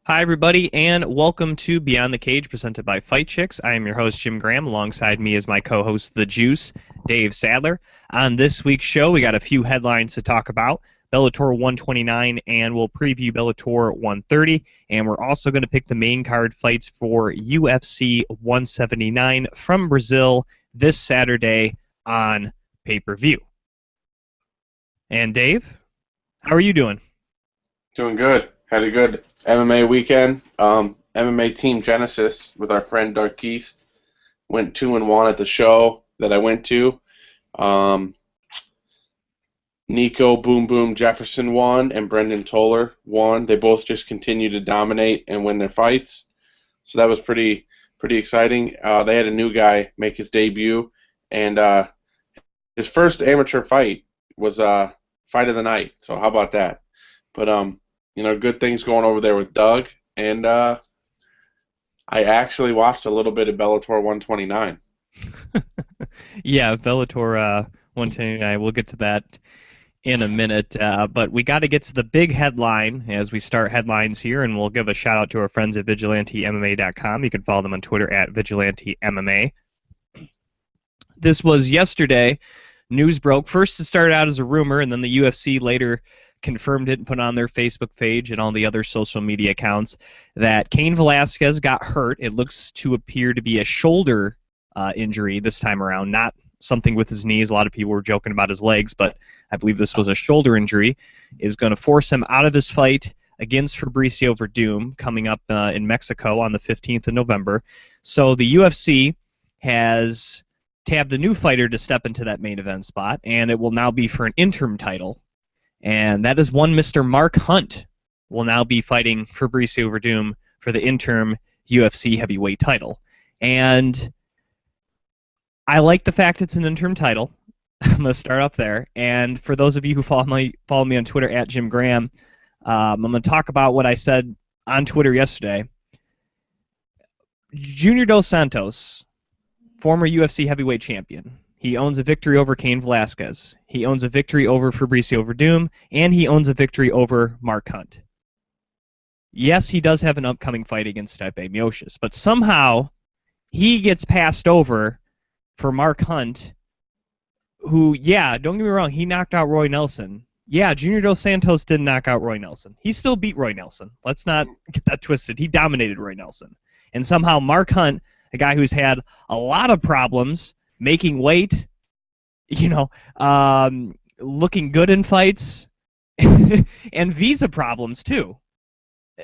Hi, everybody, and welcome to Beyond the Cage, presented by Fight Chicks. I am your host, Jim Graham. Alongside me is my co-host, The Juice, Dave Sadler. On this week's show, we got a few headlines to talk about. Bellator 129, and we'll preview Bellator 130. And we're also going to pick the main card fights for UFC 179 from Brazil this Saturday on pay-per-view. And Dave, how are you doing? Doing good. Had a good MMA weekend. MMA Team Genesis with our friend Doug Keast went 2-1 at the show that I went to. Um, Nico Boom Boom Jefferson won and Brendan Toller won. They both just continue to dominate and win their fights. So that was pretty exciting. They had a new guy make his debut, and his first amateur fight was fight of the night. So how about that? But good things going over there with Doug, and I actually watched a little bit of Bellator 129. Yeah, Bellator 129. We'll get to that in a minute, but we got to get to the big headline as we start headlines here, and we'll give a shout out to our friends at VigilanteMMA.com. You can follow them on Twitter at VigilanteMMA. This was yesterday. News broke. First, it started out as a rumor, and then the UFC later confirmed it and put on their Facebook page and all the other social media accounts that Cain Velasquez got hurt. It looks to appear to be a shoulder injury this time around, not something with his knees. A lot of people were joking about his legs, but I believe this was a shoulder injury. Is going to force him out of his fight against Fabricio Werdum coming up in Mexico on the 15th of November. So the UFC has tabbed a new fighter to step into that main event spot, and it will now be for an interim title. And that is one Mr. Mark Hunt will now be fighting Fabricio Werdum for the interim UFC heavyweight title. And I like the fact it's an interim title. I'm going to start up there. And for those of you who follow me on Twitter at Jim Graham, I'm going to talk about what I said on Twitter yesterday. Junior Dos Santos, former UFC heavyweight champion. He owns a victory over Cain Velasquez. He owns a victory over Fabricio Werdum, and he owns a victory over Mark Hunt. Yes, he does have an upcoming fight against Stipe Miocic, but somehow he gets passed over for Mark Hunt, who, yeah, don't get me wrong, he knocked out Roy Nelson. Yeah, Junior Dos Santos did knock out Roy Nelson. He still beat Roy Nelson. Let's not get that twisted. He dominated Roy Nelson. And somehow Mark Hunt, a guy who's had a lot of problems making weight, looking good in fights, and visa problems too,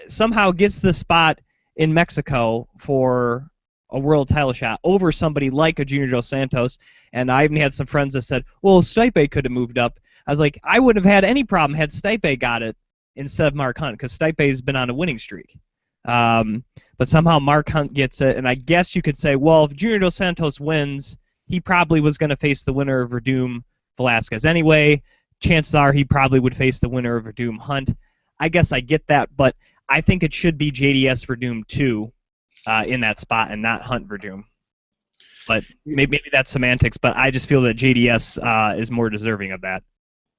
somehow gets the spot in Mexico for a world title shot over somebody like a Junior Dos Santos. And I even had some friends that said, well, Stipe could have moved up. I was like, I wouldn't have had any problem had Stipe got it instead of Mark Hunt, because Stipe's been on a winning streak. But somehow Mark Hunt gets it, and I guess you could say, well, if Junior Dos Santos wins, he probably was going to face the winner of Werdum Velasquez anyway. Chances are he probably would face the winner of Werdum Hunt. I guess I get that, but I think it should be JDS Werdum 2 in that spot and not Hunt Werdum. But maybe that's semantics, but I just feel that JDS is more deserving of that.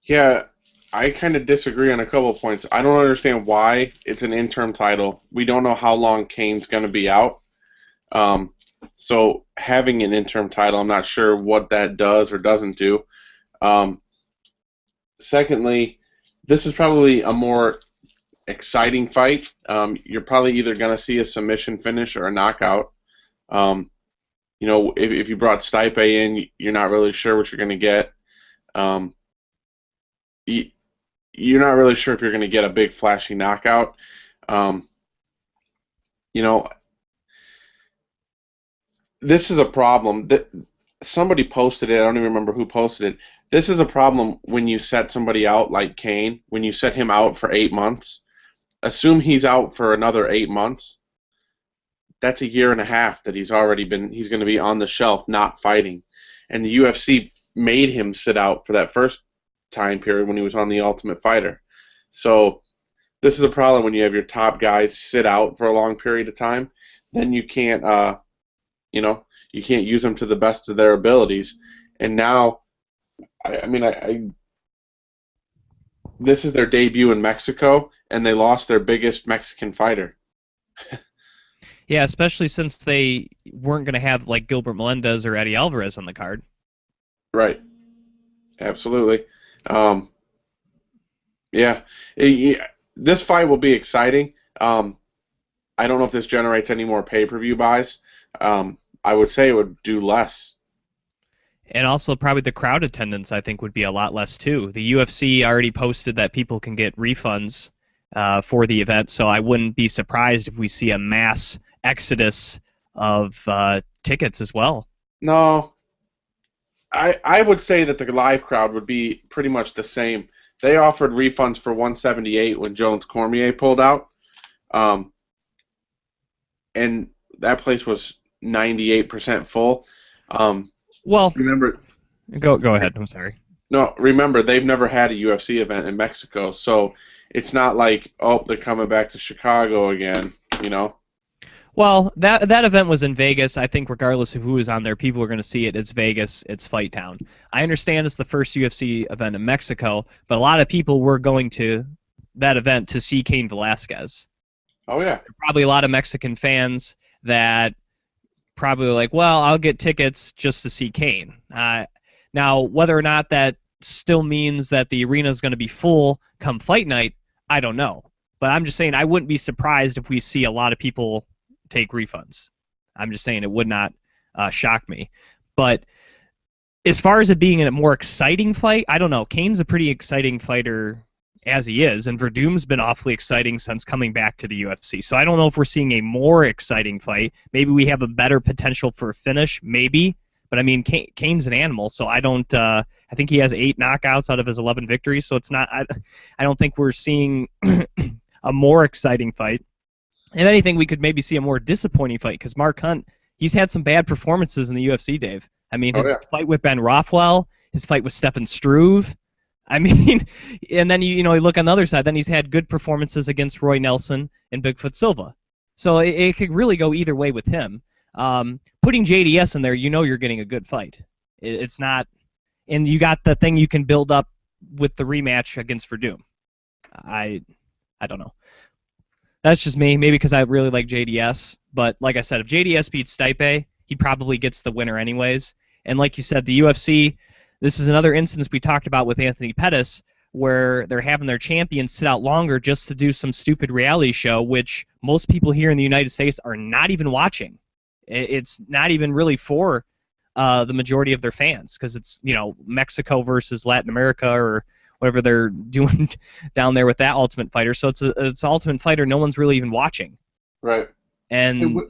Yeah, I kind of disagree on a couple of points. I don't understand why it's an interim title. We don't know how long Cain's going to be out. So having an interim title, I'm not sure what that does or doesn't do. Secondly, this is probably a more exciting fight. You're probably either going to see a submission finish or a knockout. If you brought Stipe in, you're not really sure what you're going to get. You're not really sure if you're going to get a big flashy knockout. This is a problem. Somebody posted it. I don't even remember who posted it. This is a problem when you set somebody out like Cain. When you set him out for 8 months, assume he's out for another 8 months. That's a year and a half that he's going to be on the shelf not fighting. And the UFC made him sit out for that first time period when he was on The Ultimate Fighter. So this is a problem when you have your top guys sit out for a long period of time. Then you can't you can't use them to the best of their abilities. And now, this is their debut in Mexico, and they lost their biggest Mexican fighter. Yeah, especially since they weren't going to have like Gilbert Melendez or Eddie Alvarez on the card. Right. Absolutely. Um, yeah. Yeah. This fight will be exciting. I don't know if this generates any more pay-per-view buys. I would say it would do less. And also probably the crowd attendance I think would be a lot less too. The UFC already posted that people can get refunds for the event, so I wouldn't be surprised if we see a mass exodus of tickets as well. No, I would say that the live crowd would be pretty much the same. They offered refunds for 178 when Jones Cormier pulled out, um, and that place was 98% full. Um, Well, remember, go ahead. I'm sorry. no, remember they've never had a UFC event in Mexico, so it's not like, oh, they're coming back to Chicago again, you know? Well, that event was in Vegas. I think regardless of who is on there, people are going to see it. It's Vegas. It's Fight Town. I understand it's the first UFC event in Mexico, but a lot of people were going to that event to see Cain Velasquez. Oh yeah, Probably a lot of Mexican fans that probably like, well, I'll get tickets just to see Cain. Now, whether or not that still means that the arena is going to be full come fight night, I don't know. But I'm just saying I wouldn't be surprised if we see a lot of people take refunds. I'm just saying it would not shock me. But as far as it being a more exciting fight, I don't know. Cain's a pretty exciting fighter as he is, and Werdum's been awfully exciting since coming back to the UFC. So I don't know if we're seeing a more exciting fight. Maybe we have a better potential for a finish, maybe. But I mean, Cain's an animal, so I don't. I think he has 8 knockouts out of his 11 victories. So it's not. I don't think we're seeing a more exciting fight. If anything, we could maybe see a more disappointing fight because Mark Hunt, he's had some bad performances in the UFC, Dave. I mean, oh his yeah, fight with Ben Rothwell, his fight with Stefan Struve. I mean, and then you look on the other side. Then he's had good performances against Roy Nelson and Bigfoot Silva. So it could really go either way with him. Putting JDS in there, you're getting a good fight. It's not, and you got the thing you can build up with the rematch against Verdum. I don't know. That's just me. Maybe because I really like JDS. But like I said, if JDS beats Stipe, he probably gets the winner anyways. And like you said, the UFC, this is another instance we talked about with Anthony Pettis, where they're having their champions sit out longer just to do some stupid reality show, which most people here in the United States are not even watching. It's not even really for the majority of their fans because it's Mexico versus Latin America or whatever they're doing down there with that Ultimate Fighter. So it's Ultimate Fighter no one's really even watching. right. And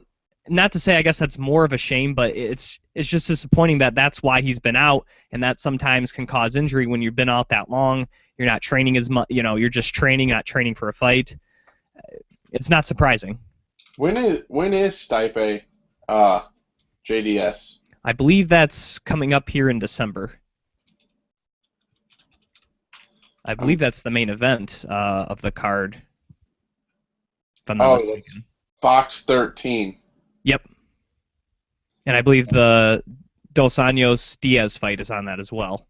not to say I guess that's more of a shame, but it's just disappointing that that's why he's been out, and that sometimes can cause injury when you've been out that long. You're not training as much, you're just training, not training for a fight. It's not surprising. When is Stipe JDS? I believe that's coming up here in December. I believe that's the main event of the card, if I'm not Oh, mistaken. Fox 13. Yep. And I believe the Dos Anjos Diaz fight is on that as well.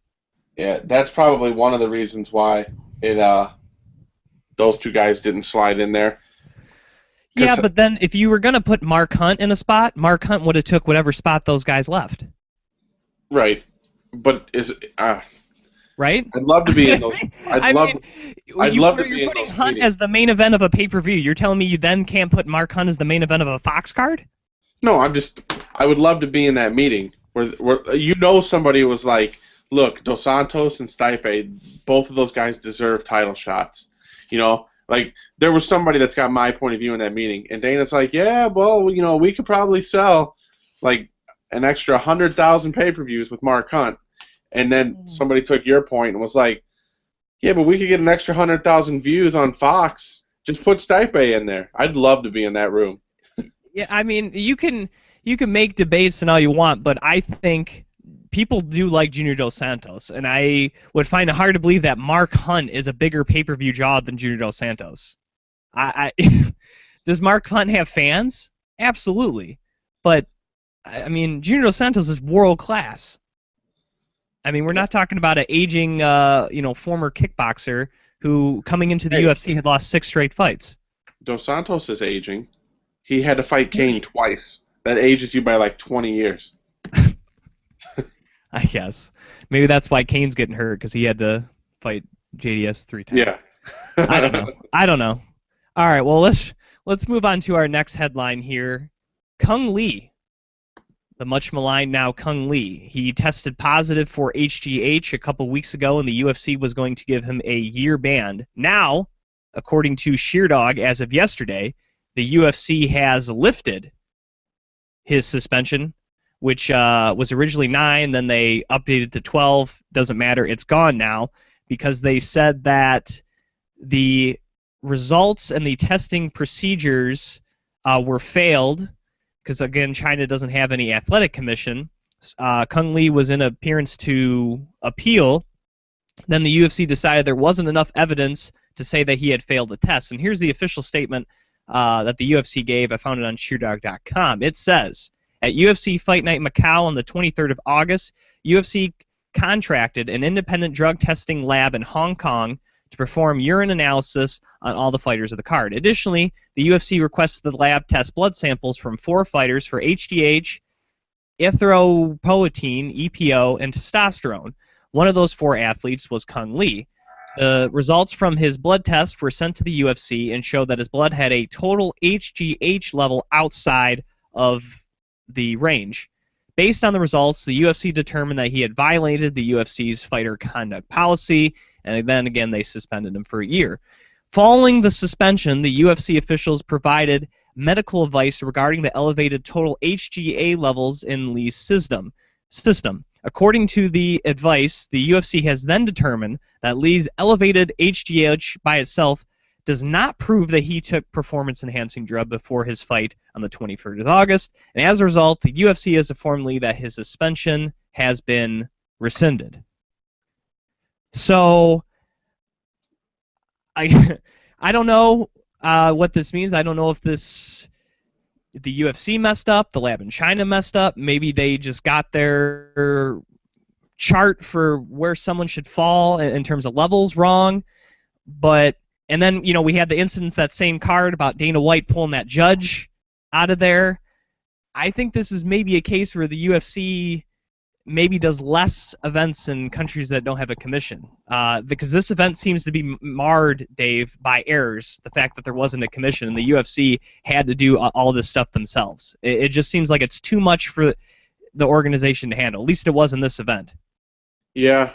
Yeah, that's probably one of the reasons why those two guys didn't slide in there. Yeah, but then if you were going to put Mark Hunt in a spot, Mark Hunt would have took whatever spot those guys left. Right, but Right? I'd love to be in those. I'd love to be You're in putting those Hunt meetings. as the main event of a pay-per-view. You're telling me you then can't put Mark Hunt as the main event of a Fox card? No, I would love to be in that meeting where somebody was like, look, Dos Santos and Stipe, both of those guys deserve title shots. Like there was somebody that's got my point of view in that meeting, and Dana's like, yeah, well, we could probably sell like an extra 100,000 pay-per-views with Mark Hunt, and then somebody took your point and was like, yeah, but we could get an extra 100,000 views on Fox. Just put Stipe in there. I'd love to be in that room. Yeah, I mean, you can make debates and all you want, but I think people do like Junior Dos Santos, and I would find it hard to believe that Mark Hunt is a bigger pay-per-view job than Junior Dos Santos. Does Mark Hunt have fans? Absolutely, but I mean, Junior Dos Santos is world class. I mean, we're not talking about an aging, former kickboxer who coming into the Hey, UFC had lost 6 straight fights. Dos Santos is aging. He had to fight Kane twice. That ages you by like 20 years. I guess maybe that's why Kane's getting hurt because he had to fight JDS 3 times. Yeah. I don't know. I don't know. All right, well let's move on to our next headline here. Kung Lee, the much maligned now Kung Lee. He tested positive for HGH a couple weeks ago, and the UFC was going to give him a year ban. Now, according to Sheerdog, as of yesterday, the UFC has lifted his suspension, which was originally 9, then they updated to 12. Doesn't matter, it's gone now because they said that the results and the testing procedures were failed because, again, China doesn't have any athletic commission. Kung Lee was in appearance to appeal. Then the UFC decided there wasn't enough evidence to say that he had failed the test. And here's the official statement that the UFC gave. I found it on SheerDog.com. It says, at UFC Fight Night Macau on the 23rd of August, UFC contracted an independent drug testing lab in Hong Kong to perform urine analysis on all the fighters of the card. Additionally, the UFC requested the lab test blood samples from 4 fighters for HGH, erythropoietin, EPO, and testosterone. One of those 4 athletes was Kung Lee. The results from his blood test were sent to the UFC and showed that his blood had a total HGH level outside of the range. Based on the results, the UFC determined that he had violated the UFC's fighter conduct policy, and then again they suspended him for a year. Following the suspension, the UFC officials provided medical advice regarding the elevated total HGA levels in Lee's system. According to the advice, the UFC has then determined that Lee's elevated HGH by itself does not prove that he took performance-enhancing drug before his fight on the 23rd of August, and as a result, the UFC has informed Lee that his suspension has been rescinded. So, I don't know what this means. I don't know if the UFC messed up, the lab in China messed up. Maybe they just got their chart for where someone should fall in terms of levels wrong. And then, we had the incidents that same card about Dana White pulling that judge out of there. I think this is maybe a case where the UFC maybe does less events in countries that don't have a commission. Because this event seems to be marred, Dave, by errors. The fact that there wasn't a commission and the UFC had to do all this stuff themselves. It just seems like it's too much for the organization to handle. At least it was in this event. Yeah.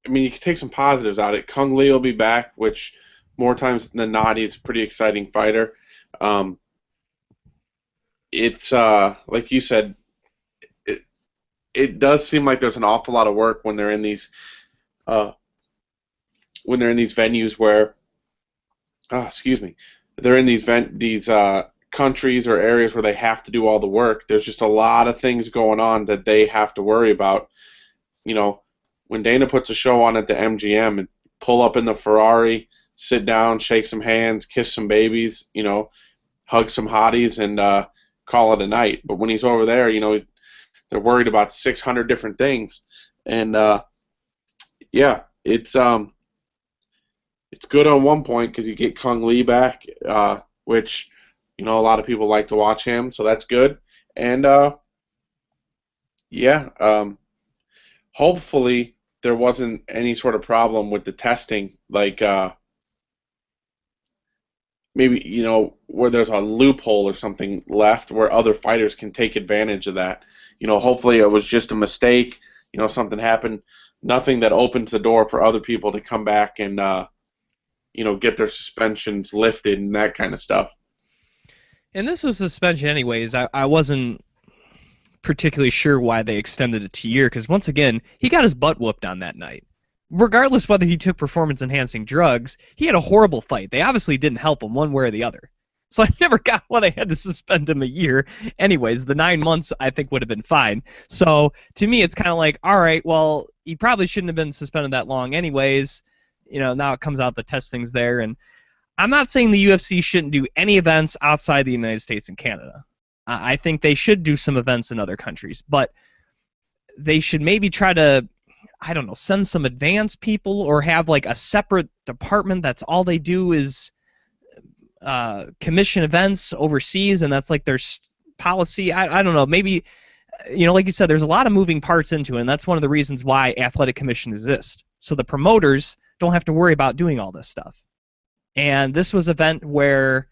I mean, you can take some positives out of it. Kung Lee will be back, which more times than not, he's a pretty exciting fighter. It's like you said, it does seem like there's an awful lot of work when they're in these venues where, they're in these countries or areas where they have to do all the work. There's just a lot of things going on that they have to worry about. When Dana puts a show on at the MGM and pull up in the Ferrari, sit down, shake some hands, kiss some babies, hug some hotties, and call it a night. But when he's over there, they're worried about 600 different things, and yeah, it's good on one point because you get Kung Lee back, which a lot of people like to watch him, so that's good, and hopefully there wasn't any sort of problem with the testing, like maybe where there's a loophole or something left where other fighters can take advantage of that. Hopefully it was just a mistake. Something happened. Nothing that opens the door for other people to come back and get their suspensions lifted and that kind of stuff. And this was suspension anyways. I wasn't particularly sure why they extended it to a year because, once again, he got his butt whooped on that night. Regardless whether he took performance-enhancing drugs, he had a horrible fight. They obviously didn't help him one way or the other. So I never got why they had to suspend him a year. Anyways, the 9 months I think would have been fine. So to me, it's kind of like, all right, well, he probably shouldn't have been suspended that long anyways. Now it comes out the testing's there. And I'm not saying the UFC shouldn't do any events outside the United States and Canada. I think they should do some events in other countries. But they should maybe try to, I don't know, send some advanced people or have like a separate department that's all they do is commission events overseas, and that's like their policy. I don't know. Maybe like you said, there's a lot of moving parts into it, and that's one of the reasons why athletic commission exists. So the promoters don't have to worry about doing all this stuff. And this was an event where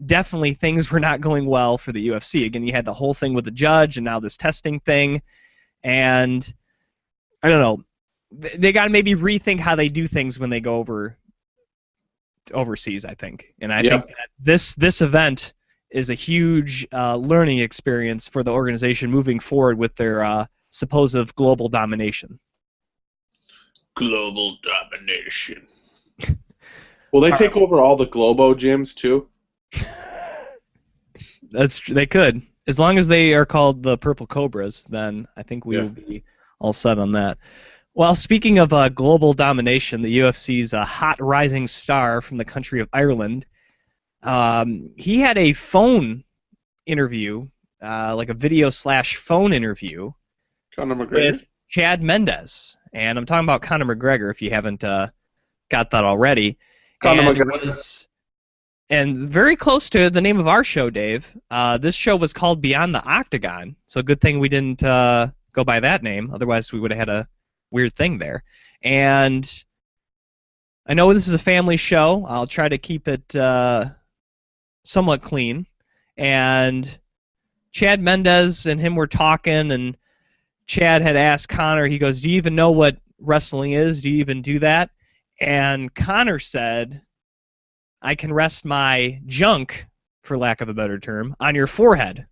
definitely things were not going well for the UFC. Again, you had the whole thing with the judge, and now this testing thing, and I don't know. They got to maybe rethink how they do things when they go overseas, I think. And I think Yep. that this event is a huge learning experience for the organization moving forward with their supposed global domination. Global domination. Will they take over all the Globo gyms too? They could. As long as they are called the Purple Cobras, then I think we will be all set on that. Well, speaking of global domination, the UFC's a hot rising star from the country of Ireland. He had a phone interview, like a video/phone interview Conor McGregor. with Chad Mendes. And I'm talking about Conor McGregor, if you haven't got that already. Conor And it McGregor. was very close to the name of our show, Dave. This show was called Beyond the Octagon, so good thing we didn't go by that name. Otherwise, we would have had a weird thing there. And I know this is a family show. I'll try to keep it somewhat clean. And Chad Mendes and him were talking, and Chad had asked Conor, he goes, "Do you even know what wrestling is? Do you even do that?" And Conor said, "I can rest my junk, for lack of a better term, on your forehead."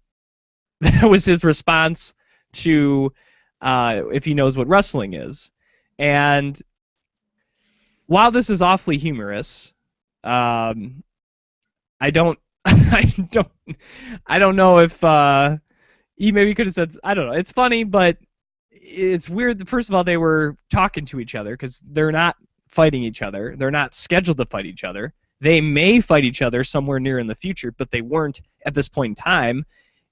That was his response to if he knows what wrestling is. And while this is awfully humorous, I don't, I don't know if he maybe could have said, I don't know. It's funny, but it's weird. First of all, they were talking to each other because they're not fighting each other. They're not scheduled to fight each other. They may fight each other somewhere near in the future, but they weren't at this point in time.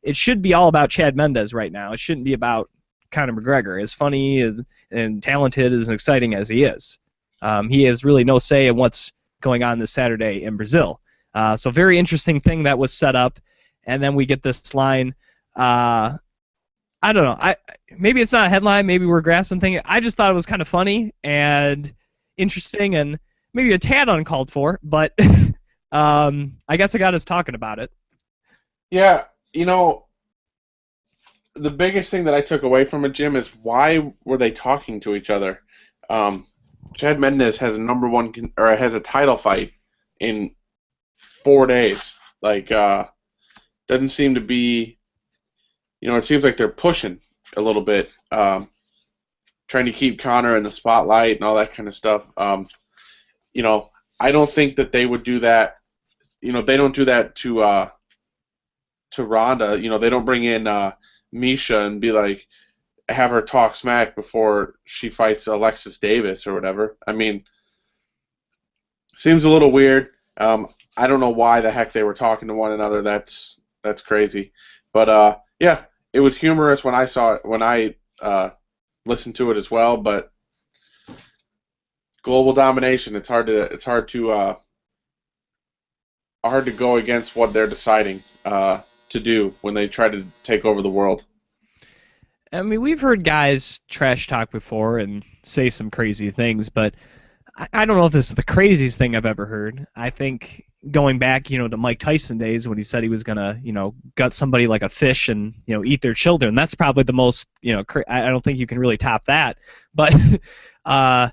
It should be all about Chad Mendes right now. It shouldn't be about Conor McGregor. As funny and talented as exciting as he is, he has really no say in what's going on this Saturday in Brazil. So very interesting thing that was set up, and then we get this line. I don't know. Maybe it's not a headline. Maybe we're grasping things. I just thought it was kind of funny and interesting, and maybe a tad uncalled for. But I guess I got us talking about it. Yeah, the biggest thing that I took away from it, Jim, is why were they talking to each other? Chad Mendes has has a title fight in 4 days. Like, doesn't seem to be. It seems like they're pushing a little bit, trying to keep Conor in the spotlight and all that kind of stuff. I don't think that they would do that. They don't do that to Ronda. They don't bring in Misha and be like, have her talk smack before she fights Alexis Davis or whatever. I mean, seems a little weird. I don't know why the heck they were talking to one another. That's crazy. But yeah, it was humorous when I saw it, when I listened to it as well. But global domination, it's hard to go against what they're deciding to do when they try to take over the world. I mean, we've heard guys trash talk before and say some crazy things, but I don't know if this is the craziest thing I've ever heard. I think going back, to Mike Tyson days when he said he was gonna, gut somebody like a fish and, eat their children. That's probably the most, I don't think you can really top that. But I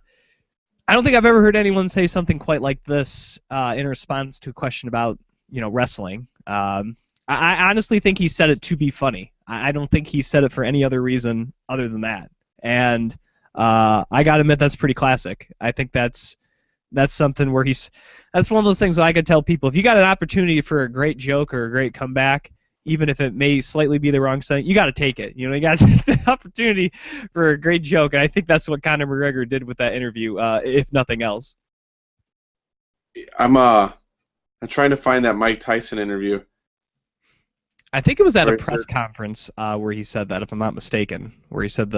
don't think I've ever heard anyone say something quite like this in response to a question about, wrestling. I honestly think he said it to be funny. I don't think he said it for any other reason other than that. And I gotta admit that's pretty classic. I think that's something where that's one of those things that I could tell people. If you got an opportunity for a great joke or a great comeback, even if it may slightly be the wrong thing, you got to take it. You got to take the opportunity for a great joke, and I think that's what Conor McGregor did with that interview, if nothing else. I'm trying to find that Mike Tyson interview. I think it was at a press conference where he said that, if I'm not mistaken, where he said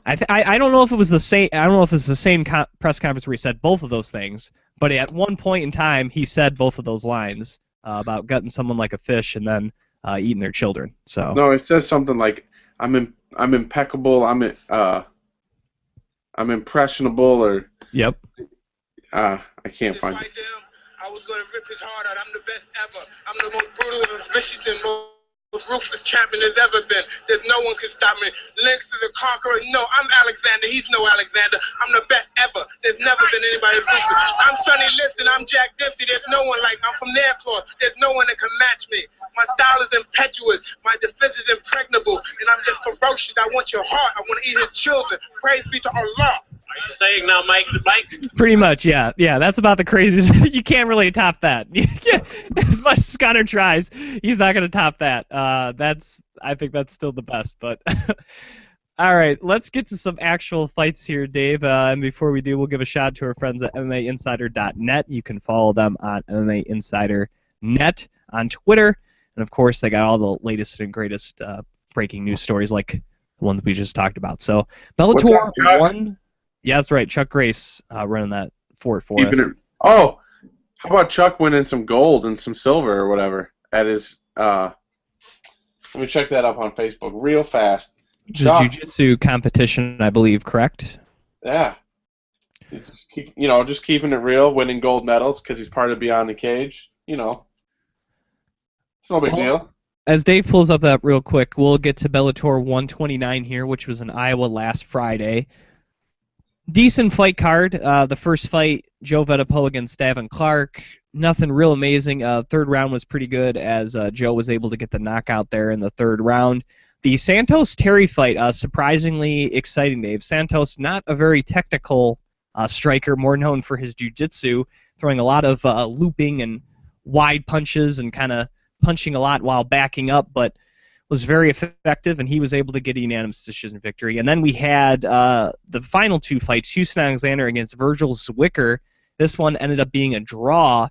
I don't know if it was the same. I don't know if it's the same press conference where he said both of those things, but at one point in time he said both of those lines about gutting someone like a fish and then eating their children. So No, it says something like I'm impeccable. I'm impressionable, or yep. I can't find it. I was going to rip his heart out. I'm the best ever. I'm the most brutal and vicious and most ruthless champion there's ever been. There's no one can stop me. Lynx is a conqueror. No, I'm Alexander. He's no Alexander. I'm the best ever. There's never been anybody as ruthless. I'm Sonny Liston. I'm Jack Dempsey. There's no one like me. I'm from their claws. There's no one that can match me. My style is impetuous. My defense is impregnable. And I'm just ferocious. I want your heart. I want to eat his children. Praise be to Allah. Are you saying now, Mike? Pretty much, yeah. Yeah, that's about the craziest. You can't really top that. As much as Connor tries, he's not going to top that. I think that's still the best. But all right, let's get to some actual fights here, Dave. And before we do, we'll give a shout out to our friends at MMAinsider.net. You can follow them on MMAinsider.net on Twitter. And, of course, they got all the latest and greatest breaking news stories like the one that we just talked about. So Bellator 1... Yeah, that's right. Chuck Grace running that fort for us. Oh, how about Chuck winning some gold and some silver or whatever at his... let me check that up on Facebook real fast. Jiu-jitsu competition, I believe, correct? Yeah. Just keeping it real, winning gold medals because he's part of Beyond the Cage. It's no big deal. As Dave pulls up that real quick, we'll get to Bellator 129 here, which was in Iowa last Friday. Decent fight card. The first fight, Joe Vedapo against Stavin Clark. Nothing real amazing. Third round was pretty good as Joe was able to get the knockout there in the third round. The Santos-Terry fight, surprisingly exciting, Dave. Santos, not a very technical striker, more known for his jiu-jitsu, throwing a lot of looping and wide punches and kind of punching a lot while backing up, but was very effective, and he was able to get a unanimous decision victory. And then we had the final two fights, Houston Alexander against Virgil Zwicker. This one ended up being a draw.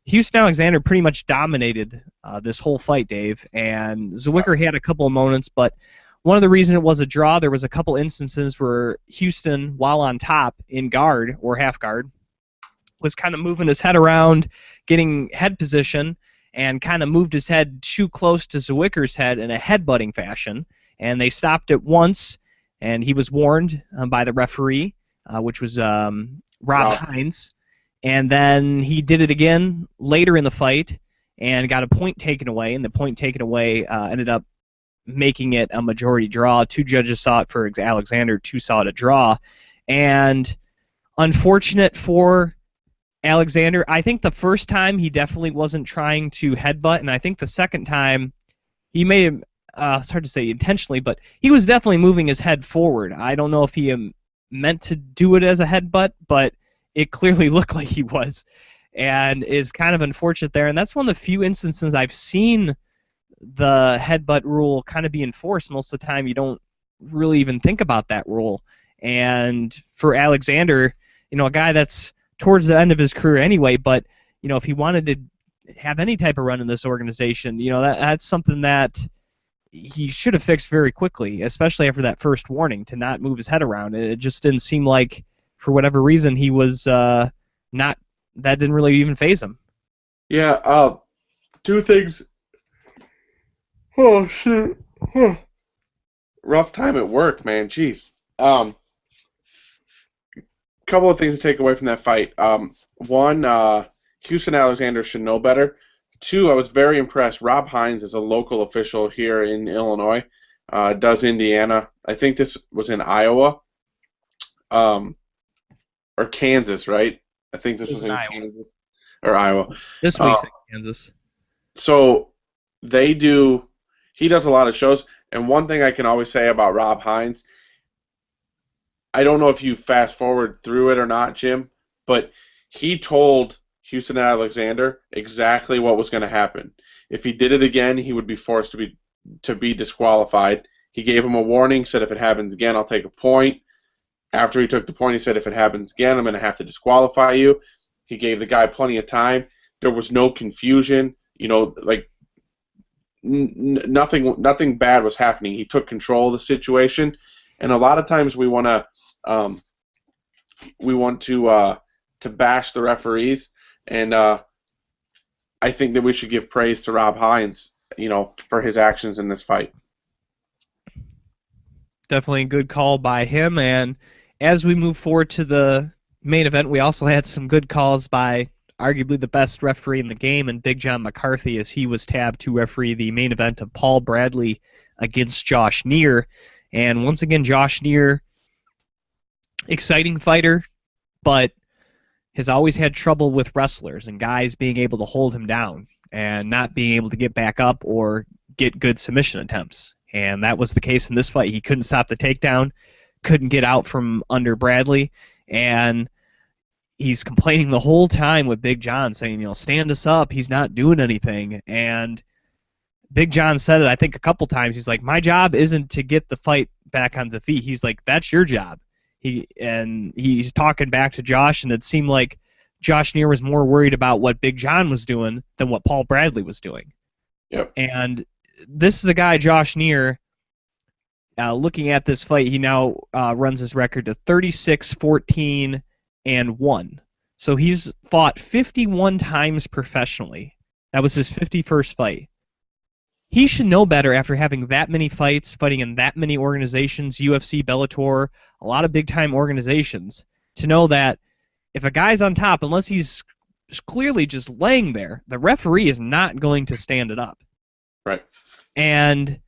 Houston Alexander pretty much dominated this whole fight, Dave, and Zwicker had a couple of moments, but one of the reasons it was a draw, there was a couple instances where Houston, while on top in guard or half guard, was kind of moving his head around, getting head position, and kind of moved his head too close to Zwicker's head in a headbutting fashion. And they stopped it once, and he was warned by the referee, which was Rob Hines. And then he did it again later in the fight and got a point taken away, and the point taken away ended up making it a majority draw. Two judges saw it for Alexander, two saw it a draw. And unfortunate for Alexander, I think the first time he definitely wasn't trying to headbutt, and I think the second time he made him, it's hard to say intentionally, but he was definitely moving his head forward. I don't know if he meant to do it as a headbutt, but it clearly looked like he was, and is kind of unfortunate there. And that's one of the few instances I've seen the headbutt rule kind of be enforced. Most of the time you don't really even think about that rule. And for Alexander, a guy that's towards the end of his career anyway, but if he wanted to have any type of run in this organization, that's something that he should have fixed very quickly, especially after that first warning to not move his head around. It just didn't seem like, for whatever reason, he was not. That didn't really even faze him. Yeah. Two things. Oh shit. Rough time at work, man. Jeez. Couple of things to take away from that fight. One, Houston Alexander should know better. Two, I was very impressed. Rob Hines is a local official here in Illinois, does Indiana. I think this was in Iowa, or Kansas, right? I think this was in Iowa. Kansas or Iowa. This week's in Kansas. So he does a lot of shows, and one thing I can always say about Rob Hines, I don't know if you fast forward through it or not, Jim, but he told Houston Alexander exactly what was going to happen. If he did it again, he would be forced to be disqualified. He gave him a warning, said if it happens again, I'll take a point. After he took the point, he said if it happens again, I'm going to have to disqualify you. He gave the guy plenty of time. There was no confusion. Nothing bad was happening. He took control of the situation, And a lot of times we want to bash the referees, and I think that we should give praise to Rob Hines, for his actions in this fight. Definitely a good call by him. And as we move forward to the main event, we also had some good calls by arguably the best referee in the game, and Big John McCarthy, as he was tabbed to referee the main event of Paul Bradley against Josh Neer. And once again, Josh Neer, exciting fighter, but has always had trouble with wrestlers and guys being able to hold him down and not being able to get back up or get good submission attempts. And that was the case in this fight. He couldn't stop the takedown, couldn't get out from under Bradley, and he's complaining the whole time with Big John, saying, stand us up, he's not doing anything. And Big John said it, I think, a couple times. He's like, my job isn't to get the fight back on the feet. He's like, that's your job. He's talking back to Josh, and it seemed like Josh Neer was more worried about what Big John was doing than what Paul Bradley was doing. Yep. And this is a guy, Josh Neer, looking at this fight, he now runs his record to 36-14-1. So he's fought 51 times professionally. That was his 51st fight. He should know better after having that many fights, fighting in that many organizations, UFC, Bellator, a lot of big-time organizations, to know that if a guy's on top, unless he's clearly just laying there, the referee is not going to stand it up. Right. And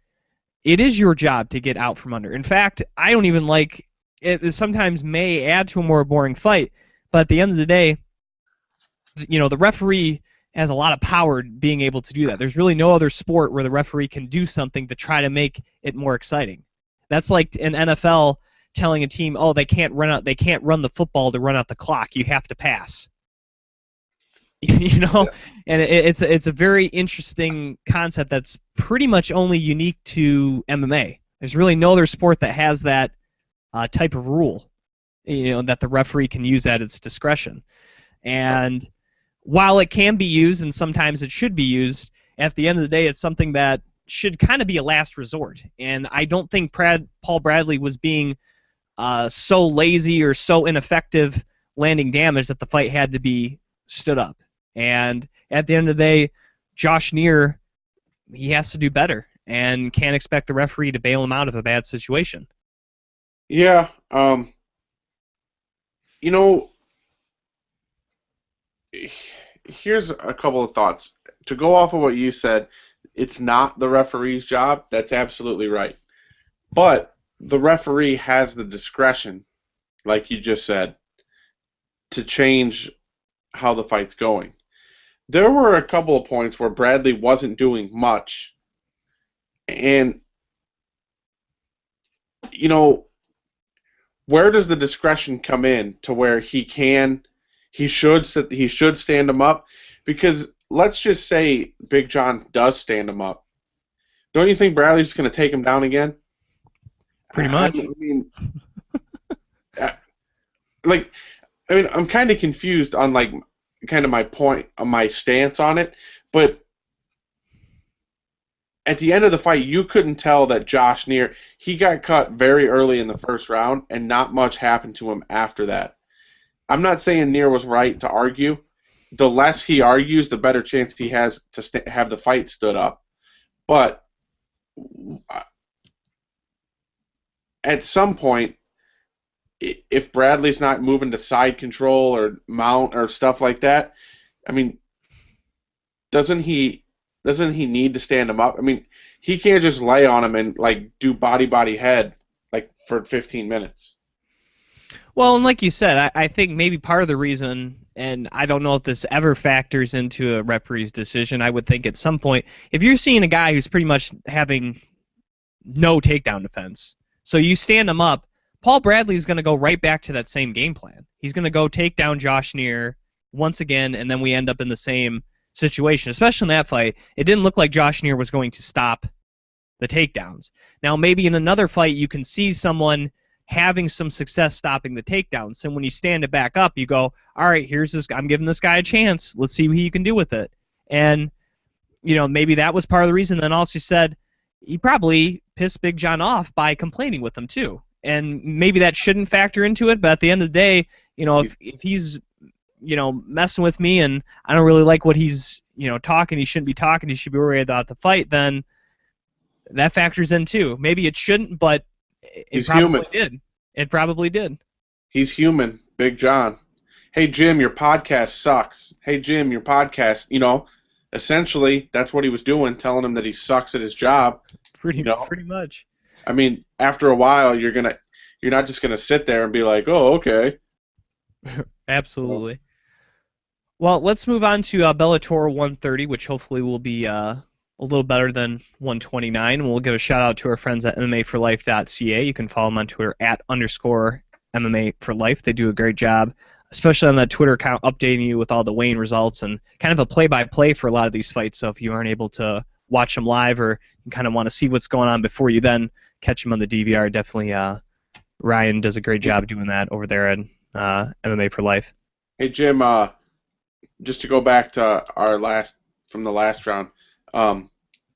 it is your job to get out from under. In fact, I don't even like it. It sometimes may add to a more boring fight, but at the end of the day, the referee has a lot of power being able to do that. There's really no other sport where the referee can do something to try to make it more exciting. That's like an NFL telling a team, oh, they can't run the football to run out the clock. You have to pass. Yeah. And it's a very interesting concept that's pretty much only unique to MMA. There's really no other sport that has that type of rule, that the referee can use at its discretion. And while it can be used and sometimes it should be used, at the end of the day, it's something that should kind of be a last resort. And I don't think Paul Bradley was being so lazy or so ineffective landing damage that the fight had to be stood up. And at the end of the day, Josh Neer, he has to do better and can't expect the referee to bail him out of a bad situation. Yeah. Here's a couple of thoughts. To go off of what you said, it's not the referee's job. That's absolutely right. But the referee has the discretion, like you just said, to change how the fight's going. There were a couple of points where Bradley wasn't doing much, and where does the discretion come in to where he should stand him up? Because let's just say Big John does stand him up. Don't you think Bradley's going to take him down again? Pretty much. I'm kind of confused on my stance on it, but at the end of the fight, you couldn't tell that Josh Neer, he got cut very early in the first round, and not much happened to him after that. I'm not saying Neer was right to argue. The less he argues, the better chance he has to have the fight stood up. But at some point, if Bradley's not moving to side control or mount or stuff like that, doesn't he need to stand him up? He can't just lay on him and do body head for 15 minutes. Well, and like you said, I think maybe part of the reason, and I don't know if this ever factors into a referee's decision, I would think at some point, if you're seeing a guy who's pretty much having no takedown defense, so you stand him up, Paul Bradley's going to go right back to that same game plan. He's going to go take down Josh Neer once again, and then we end up in the same situation, especially in that fight. It didn't look like Josh Neer was going to stop the takedowns. Now, maybe in another fight, you can see someone having some success stopping the takedowns. And when you stand it back up, you go, all right, here's this. I'm giving this guy a chance. Let's see what he can do with it. And, maybe that was part of the reason. Then also said he probably pissed Big John off by complaining with him too. and maybe that shouldn't factor into it, but at the end of the day, if he's messing with me and I don't really like what he's talking, he shouldn't be talking, he should be worried about the fight, then that factors in too. Maybe it shouldn't, but he's human. It probably did. He's human, Big John. Hey Jim, your podcast sucks. Hey Jim, your podcast, essentially that's what he was doing, telling him that he sucks at his job. Pretty much. I mean, after a while you're not just gonna sit there and be like, oh, okay. Absolutely. Well, let's move on to Bellator 130, which hopefully will be a little better than 129. We'll give a shout out to our friends at MMAforlife.ca. You can follow them on Twitter @_MMA4Life. They do a great job, especially on that Twitter account, updating you with all the weighing results and kind of a play-by-play for a lot of these fights. So if you aren't able to watch them live or you kind of want to see what's going on before you then catch them on the DVR, definitely Ryan does a great job doing that over there at MMA for Life. Hey Jim, just to go back to from the last round,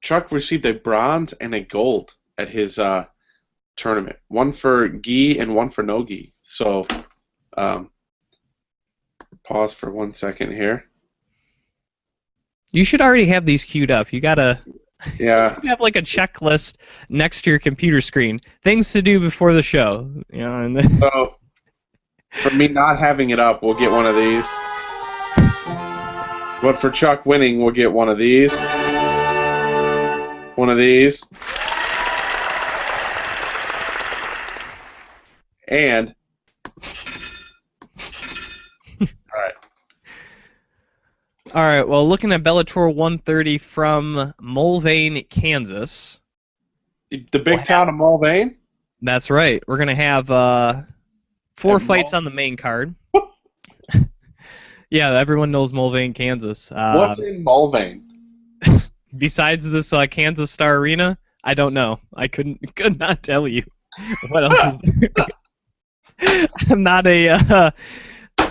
Chuck received a bronze and a gold at his tournament. One for gi and one for no gi. So, pause for 1 second here. You should already have these queued up. You gotta have like a checklist next to your computer screen. Things to do before the show. So, for me not having it up, we'll get one of these. But for Chuck winning, we'll get one of these. One of these. And All right, well, looking at Bellator 130 from Mulvane, Kansas. The big town of Mulvane? That's right. We're going to have 4 fights on the main card. Yeah, everyone knows Mulvane, Kansas. What's in Mulvane? Besides this Kansas Star Arena, I don't know. I could not tell you what else is there. I'm not a...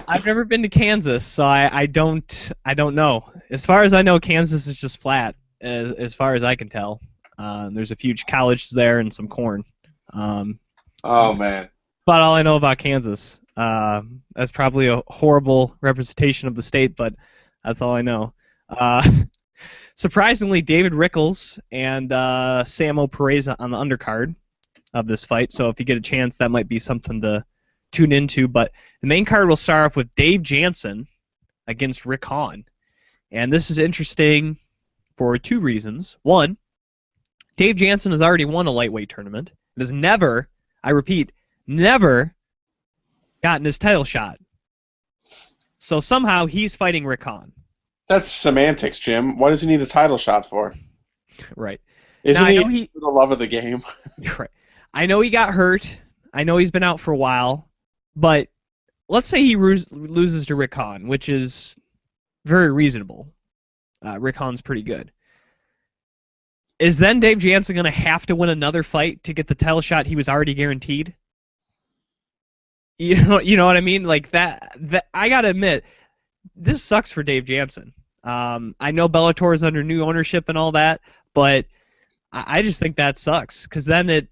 I've never been to Kansas, so I don't know. As far as I know, Kansas is just flat, as far as I can tell. There's a few colleges there and some corn. Man. About all I know about Kansas. That's probably a horrible representation of the state, but that's all I know. Surprisingly, David Rickles and Samo Pereza on the undercard of this fight, so if you get a chance, that might be something to tune into. But the main card will start off with Dave Jansen against Rick Hahn. And this is interesting for 2 reasons. One, Dave Jansen has already won a lightweight tournament. It has never, I repeat, never gotten his title shot. So somehow he's fighting Rick Hahn. That's semantics, Jim. What does he need a title shot for? Right. Isn't he for the love of the game? Right. I know he got hurt. I know he's been out for a while. But let's say he loses to Rick Hahn, which is very reasonable. Rick Hahn's pretty good. Is then Dave Jansen going to have to win another fight to get the title shot he was already guaranteed? You know what I mean? Like that I got to admit, this sucks for Dave Jansen. I know Bellator is under new ownership and all that, but I just think that sucks because then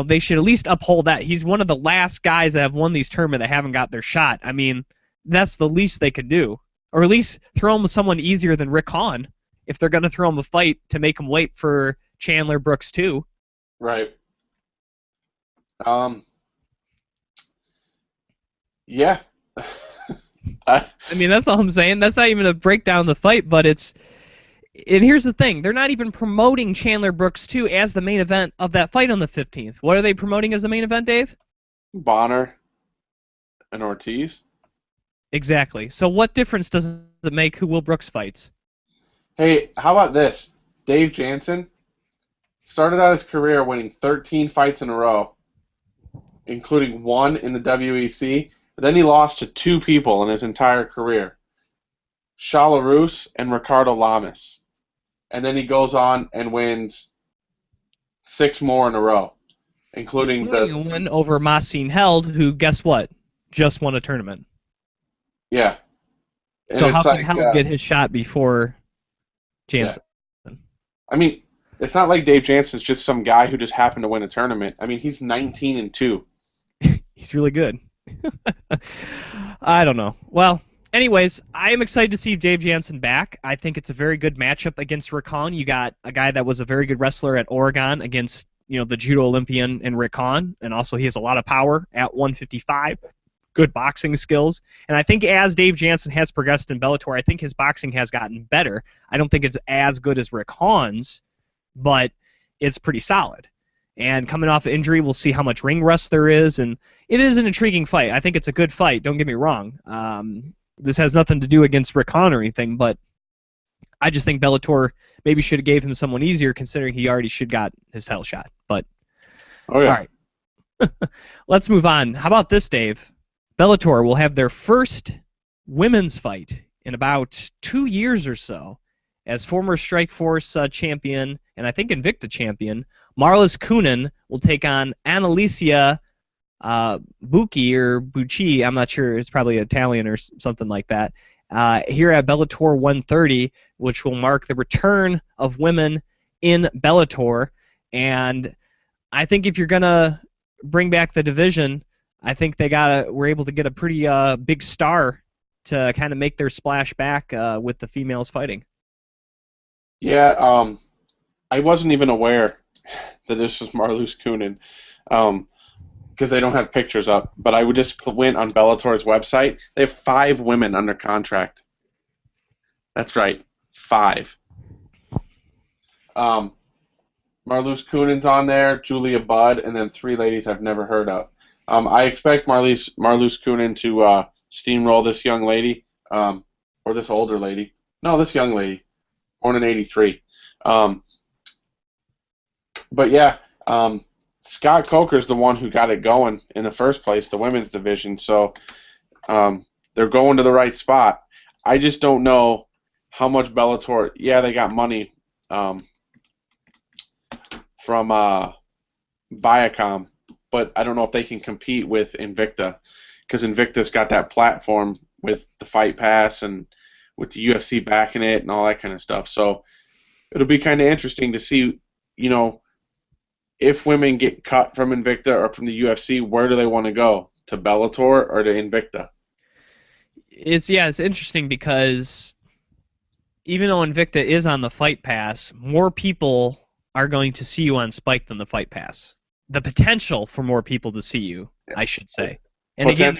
they should at least uphold that. He's one of the last guys that have won these tournaments that haven't got their shot. I mean, that's the least they could do. Or at least throw him with someone easier than Rick Hahn if they're going to throw him a fight to make him wait for Chandler Brooks too. Right. Yeah. I mean, that's all I'm saying. That's not even a breakdown of the fight, but it's... And here's the thing. They're not even promoting Chandler Brooks 2 as the main event of that fight on the 15th. What are they promoting as the main event, Dave? Bonner and Ortiz. Exactly. So what difference does it make who Will Brooks fights? Hey, how about this? Dave Jansen started out his career winning 13 fights in a row, including 1 in the WEC. But then he lost to 2 people in his entire career. Shalarus and Ricardo Lamas. And then he goes on and wins 6 more in a row, including the win over Masin Held, who, guess what, just won a tournament. Yeah. And so how can Held get his shot before Jansen? Yeah. I mean, It's not like Dave Jansen's just some guy who just happened to win a tournament. I mean, he's 19-2. He's really good. I don't know. Well, anyways, I am excited to see Dave Jansen back. I think it's a very good matchup against Rick Hahn. You got a guy that was a very good wrestler at Oregon against the judo Olympian in Rick Hahn, and also he has a lot of power at 155. Good boxing skills. And I think as Dave Jansen has progressed in Bellator, I think his boxing has gotten better. I don't think it's as good as Rick Hahn's, but it's pretty solid. And coming off of injury, we'll see how much ring rust there is, and it is an intriguing fight. I think it's a good fight, don't get me wrong. This has nothing to do against Rick Hahn or anything, but I just think Bellator maybe should have gave him someone easier considering he already should got his title shot. But Oh, yeah. all right. Let's move on. How about this, Dave? Bellator will have their first women's fight in about 2 years or so, as former Strikeforce champion and I think Invicta champion Marlis Kunin will take on Annalisa Bucci or Bucci. I'm not sure. It's probably Italian or something like that. Here at Bellator 130, which will mark the return of women in Bellator. And I think if you're gonna bring back the division, I think we're able to get a pretty big star to kind of make their splash back with the females fighting. Yeah, I wasn't even aware that this was Marlis Kunin because they don't have pictures up. But I just went on Bellator's website. They have 5 women under contract. That's right, 5. Marlis Kunin's on there, Julia Budd, and then 3 ladies I've never heard of. I expect Marlis Kunin to steamroll this young lady, or this older lady. No, this young lady, born in '83. But yeah, Scott Coker's the one who got it going in the first place, the women's division. So they're going to the right spot. I just don't know how much Bellator. Yeah, they got money from Viacom, but I don't know if they can compete with Invicta, because Invicta's got that platform with the Fight Pass and with the UFC backing it and all that kind of stuff. So it'll be kind of interesting to see, if women get cut from Invicta or from the UFC, where do they want to go? To Bellator or to Invicta? It's interesting because even though Invicta is on the Fight Pass, more people are going to see you on Spike than the Fight Pass. The potential for more people to see you, I should say. And again,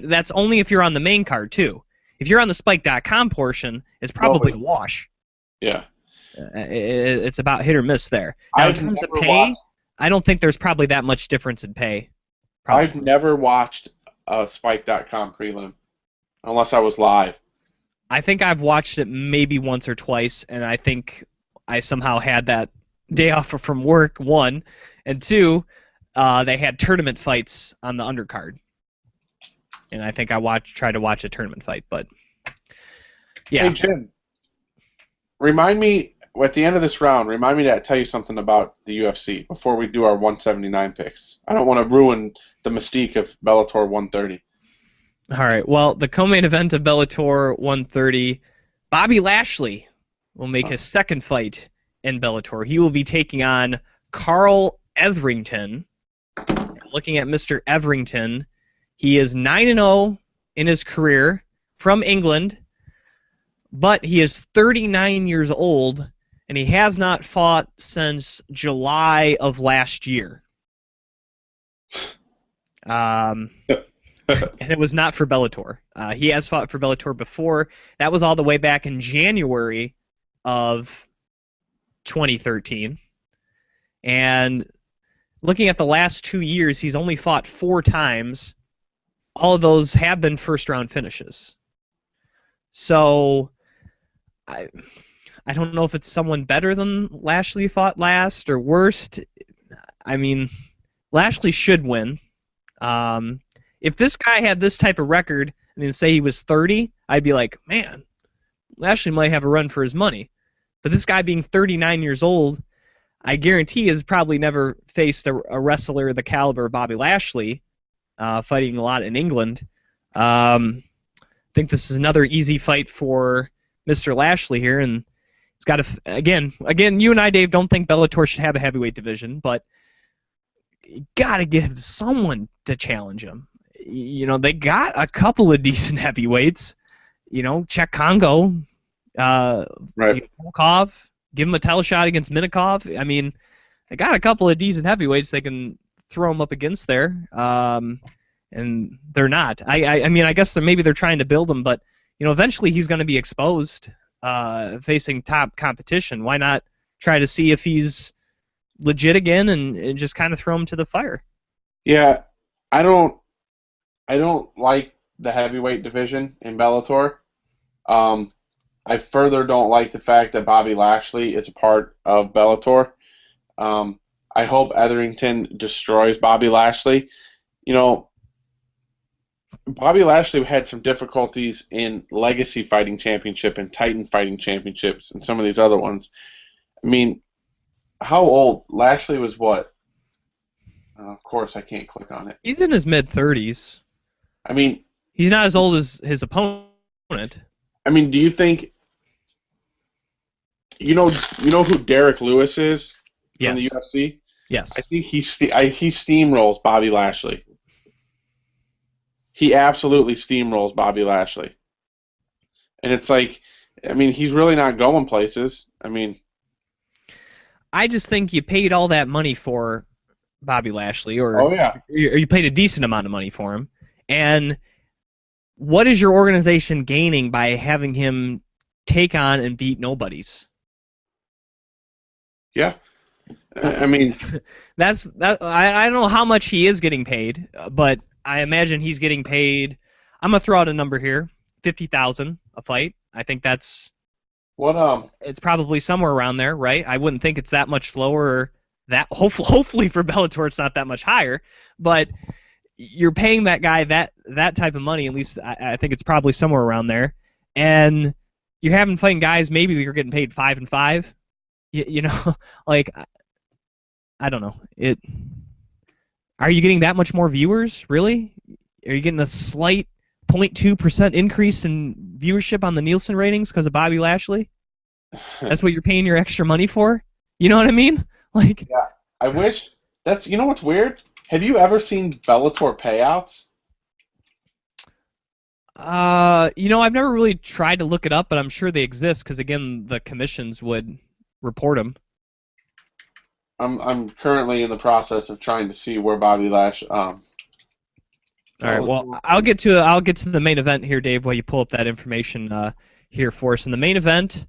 that's only if you're on the main card, too. If you're on the Spike.com portion, it's probably a wash. Yeah. It's about hit or miss there. Now, in terms of pay, I don't think there's probably that much difference in pay. Probably. I've never watched a Spike.com prelim, unless I was live. I think I've watched it maybe once or twice, and I think I somehow had that day off from work, 1, and 2, they had tournament fights on the undercard. And I think I tried to watch a tournament fight, but yeah. Hey, Jim, remind me, at the end of this round, remind me to tell you something about the UFC before we do our 179 picks. I don't want to ruin the mystique of Bellator 130. All right, well, the co-main event of Bellator 130, Bobby Lashley will make his second fight in Bellator. He will be taking on Carl Etherington. Looking at Mr. Etherington, he is 9-0 in his career from England, but he is 39 years old, and he has not fought since July of last year. And it was not for Bellator. He has fought for Bellator before. That was all the way back in January of 2013. And looking at the last 2 years, he's only fought 4 times. All of those have been first-round finishes. So I don't know if it's someone better than Lashley fought last or worst. I mean, Lashley should win. If this guy had this type of record, and then say he was 30, I'd be like, man, Lashley might have a run for his money. But this guy being 39 years old, I guarantee has probably never faced a wrestler the caliber of Bobby Lashley, fighting a lot in England. I think this is another easy fight for Mr. Lashley here, and He's got to again. You and I, Dave, don't think Bellator should have a heavyweight division, but you got to give someone to challenge him. They got a couple of decent heavyweights. Czech Congo, Right. Volkov, give him a title shot against Minikov. I mean, they got a couple of decent heavyweights they can throw him up against there, and they're not. I mean, I guess maybe they're trying to build him, but eventually he's going to be exposed, facing top competition. Why not try to see if he's legit again and just kind of throw him to the fire? Yeah, I don't like the heavyweight division in Bellator. I further don't like the fact that Bobby Lashley is a part of Bellator. I hope Etherington destroys Bobby Lashley. Bobby Lashley had some difficulties in Legacy Fighting Championship and Titan Fighting Championships and some of these other ones. I mean, how old? Lashley was what? Of course, I can't click on it. He's in his mid-30s. I mean, he's not as old as his opponent. I mean, do you think you know who Derek Lewis is from the UFC? Yes. I think he steamrolls Bobby Lashley. He absolutely steamrolls Bobby Lashley. And it's like, I mean, he's really not going places. I mean, I just think you paid all that money for Bobby Lashley, or oh yeah, you paid a decent amount of money for him. And what is your organization gaining by having him take on and beat nobodies? Yeah. I mean, I don't know how much he is getting paid, but I imagine he's getting paid. I'm gonna throw out a number here: $50,000 a fight. I think that's what it's probably somewhere around there, right? I wouldn't think it's that much lower. That hopefully for Bellator it's not that much higher, but you're paying that guy that type of money. At least I think it's probably somewhere around there, and you're having fighting guys. Maybe you're getting paid 5 and 5. Like I don't know it. Are you getting that much more viewers, really? Are you getting a slight 0.2% increase in viewership on the Nielsen ratings because of Bobby Lashley? That's what you're paying your extra money for? You know what I mean? Like, yeah, I wish that's. You know what's weird? Have you ever seen Bellator payouts? I've never really tried to look it up, but I'm sure they exist because again, the commissions would report them. I'm currently in the process of trying to see where Bobby Lash. All right. Well, I'll get to the main event here, Dave, while you pull up that information here for us. In the main event,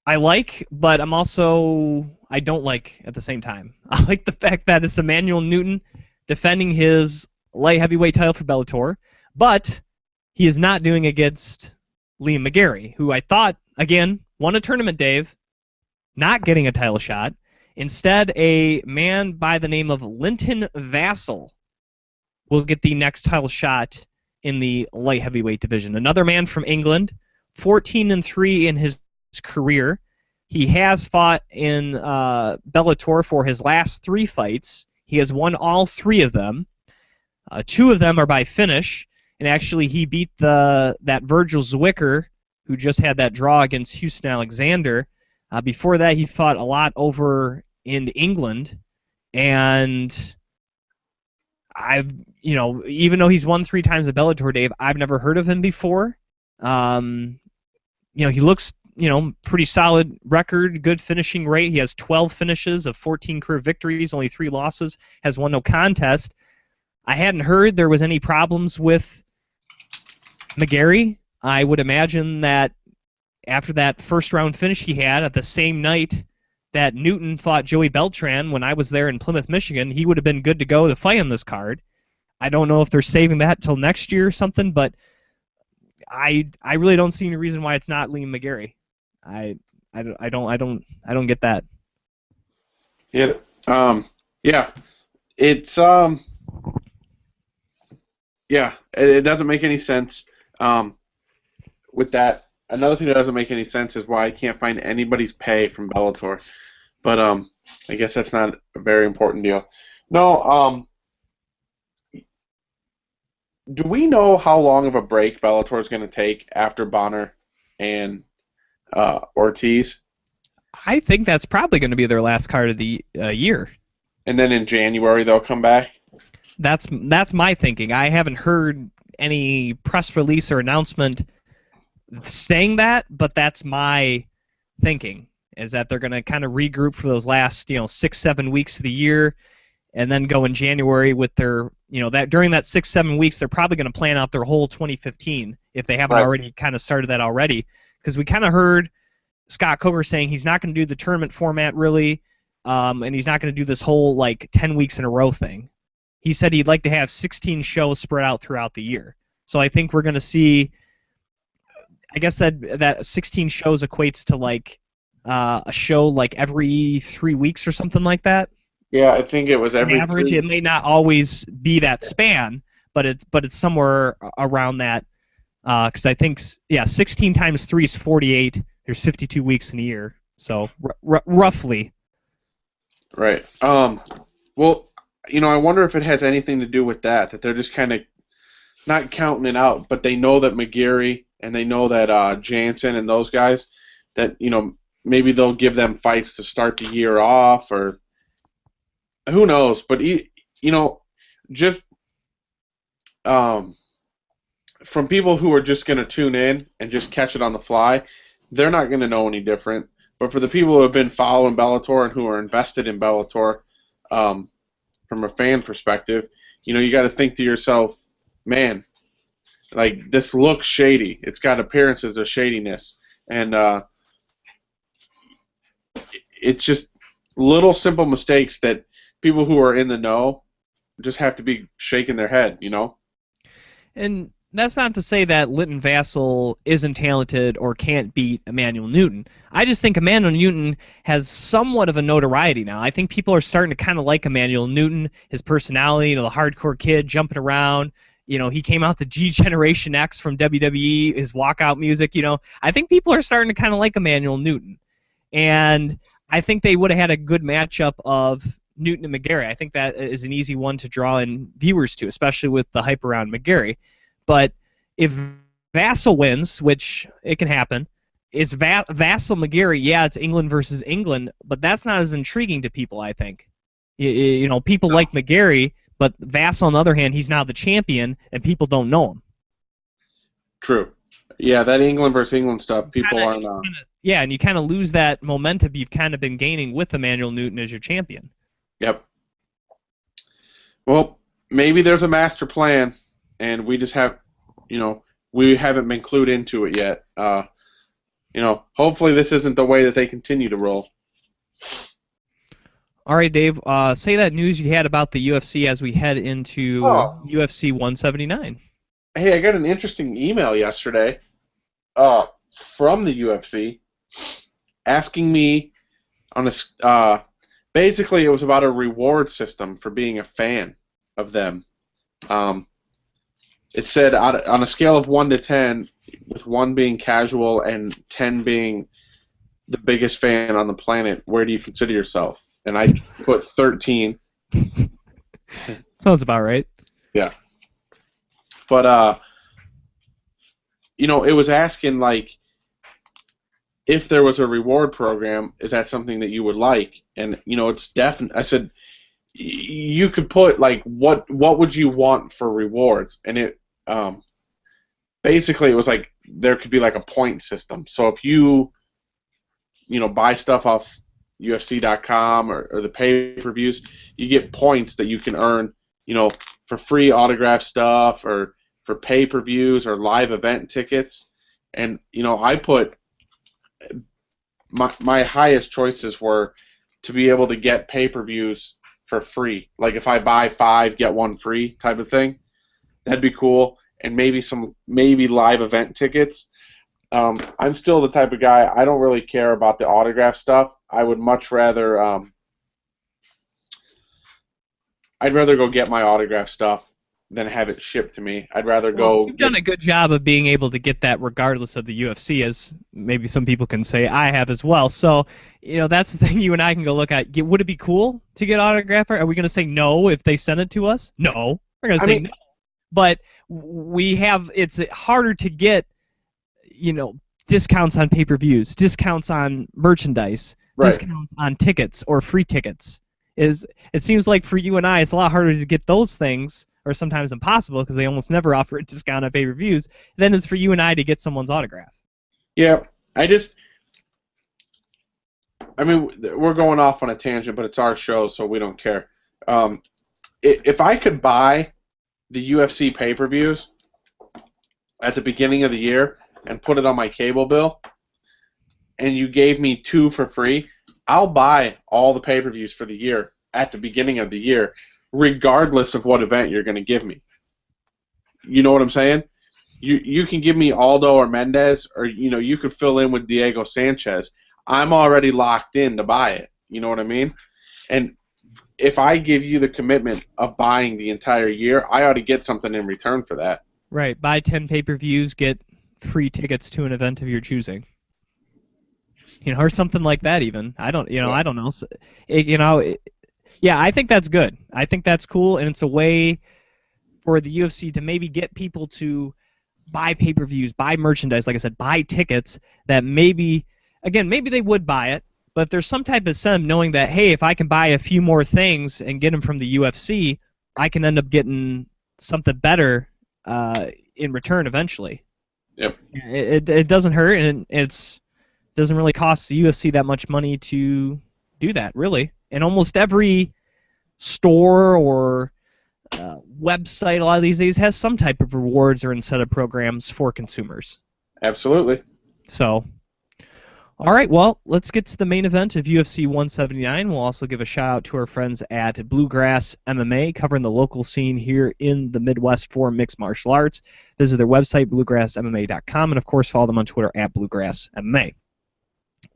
I like, but I don't like at the same time. I like the fact that it's Emmanuel Newton defending his light heavyweight title for Bellator, but he is not doing against Liam McGarry, who I thought again won a tournament, Dave. Not getting a title shot. Instead, a man by the name of Linton Vassell will get the next title shot in the light heavyweight division. Another man from England, 14-3 in his career. He has fought in Bellator for his last 3 fights. He has won all 3 of them. 2 of them are by finish, and actually he beat that Virgil Zwicker, who just had that draw against Houston Alexander. Before that, he fought a lot over in England, and even though he's won 3 times at Bellator, Dave, I've never heard of him before. He looks, pretty solid record, good finishing rate. He has 12 finishes of 14 career victories, only 3 losses, has won no contest. I hadn't heard there was any problems with McGarry. I would imagine that after that first round finish he had at the same night that Newton fought Joey Beltran when I was there in Plymouth, Michigan, he would have been good to go to fight on this card. I don't know if they're saving that till next year or something, but I really don't see any reason why it's not Liam McGarry. I don't get that. Yeah. Yeah. It's yeah. It doesn't make any sense. With that. Another thing that doesn't make any sense is why I can't find anybody's pay from Bellator. But I guess that's not a very important deal. No, do we know how long of a break Bellator is going to take after Bonner and Ortiz. I think that's probably going to be their last card of the year. And then in January they'll come back. That's my thinking. I haven't heard any press release or announcement saying that, but that's my thinking, is that they're going to kind of regroup for those last 6-7 weeks of the year, and then go in January with their that during that 6-7 weeks they're probably going to plan out their whole 2015 if they haven't already kind of started that already, because we kind of heard Scott Coker saying he's not going to do the tournament format really, and he's not going to do this whole 10 weeks in a row thing. He said he'd like to have 16 shows spread out throughout the year. So I think we're going to see, I guess that 16 shows equates to a show every 3 weeks or something like that. Yeah, I think it was every on average. It may not always be that span, but it's somewhere around that. Because I think 16 times 3 is 48. There's 52 weeks in a year, so roughly. Right. Well, I wonder if it has anything to do with that they're just kind of not counting it out, but they know that McGarry and they know that Jansen and those guys, that maybe they'll give them fights to start the year off, or who knows. But just from people who are just going to tune in and just catch it on the fly, they're not going to know any different. But for the people who have been following Bellator and who are invested in Bellator, from a fan perspective, you got to think to yourself, man, this looks shady. It's got appearances of shadiness, and it's just little simple mistakes that people who are in the know just have to be shaking their head, And that's not to say that Linton Vassell isn't talented or can't beat Emmanuel Newton. I just think Emmanuel Newton has somewhat of a notoriety now. I think people are starting to kind of like Emmanuel Newton, his personality, the hardcore kid jumping around. He came out to G Generation X from WWE, his walkout music. I think people are starting to kind of like Emmanuel Newton. And I think they would have had a good matchup of Newton and McGarry. I think that is an easy one to draw in viewers to, especially with the hype around McGarry. But if Vassell wins, which it can happen, is Vassell McGarry? Yeah, it's England versus England, but that's not as intriguing to people. I think, people like McGarry, but Vassell on the other hand, he's now the champion, and people don't know him. True. Yeah, that England versus England stuff, people aren't. Yeah, and you kind of lose that momentum you've kind of been gaining with Emmanuel Newton as your champion. Yep. Well, maybe there's a master plan, and we just have, we haven't been clued into it yet. Hopefully this isn't the way that they continue to roll. All right, Dave, say that news you had about the UFC as we head into UFC 179. Hey, I got an interesting email yesterday from the UFC asking me on a basically it was about a reward system for being a fan of them. It said on a scale of 1 to 10, with 1 being casual and 10 being the biggest fan on the planet, where do you consider yourself? And I put 13. Sounds about right. Yeah. But it was asking if there was a reward program, is that something that you would like? And it's definite. I said you could put what would you want for rewards, and it basically it was there could be a point system. So if you buy stuff off UFC.com or the pay-per-views, you get points that you can earn, for free autograph stuff or for pay-per-views or live event tickets. And I put my highest choices were to be able to get pay-per-views for free. If I buy 5, get 1 free type of thing. That'd be cool. And maybe live event tickets. I'm still the type of guy, I don't really care about the autograph stuff. I would much rather I'd rather go get my autograph stuff than have it shipped to me. I'd rather go. You've done a good job of being able to get that regardless of the UFC, as maybe some people can say I have as well. So, that's the thing you and I can go look at. Would it be cool to get autograph? Are we going to say no if they send it to us? No. We're going to say no. But it's harder to get, discounts on pay-per-views, discounts on merchandise, Right. discounts on tickets or free tickets. It seems like for you and I, it's a lot harder to get those things, or sometimes impossible because they almost never offer a discount on pay-per-views, than it's for you and I to get someone's autograph. Yeah, I mean, we're going off on a tangent, but it's our show, so we don't care. If I could buy the UFC pay-per-views at the beginning of the year and put it on my cable bill, and you gave me 2 for free, I'll buy all the pay-per-views for the year at the beginning of the year, regardless of what event you're going to give me. You know what I'm saying? You can give me Aldo or Mendez, or you could fill in with Diego Sanchez. I'm already locked in to buy it. You know what I mean? And if I give you the commitment of buying the entire year, I ought to get something in return for that. Right. Buy 10 pay-per-views, get free tickets to an event of your choosing. Or something like that even. I don't know. So, yeah, I think that's good. I think that's cool, and it's a way for the UFC to maybe get people to buy pay-per-views, buy merchandise, like I said, buy tickets that maybe they would buy it, but if there's some type of incentive knowing that, hey, if I can buy a few more things and get them from the UFC, I can end up getting something better in return eventually. Yep. It doesn't hurt, and it doesn't really cost the UFC that much money to do that, really. And almost every store or website a lot of these days has some type of rewards or incentive programs for consumers. Absolutely. So, all right, well, let's get to the main event of UFC 179. We'll also give a shout-out to our friends at Bluegrass MMA, covering the local scene here in the Midwest for mixed martial arts. Visit their website, bluegrassmma.com, and, of course, follow them on Twitter at BluegrassMMA.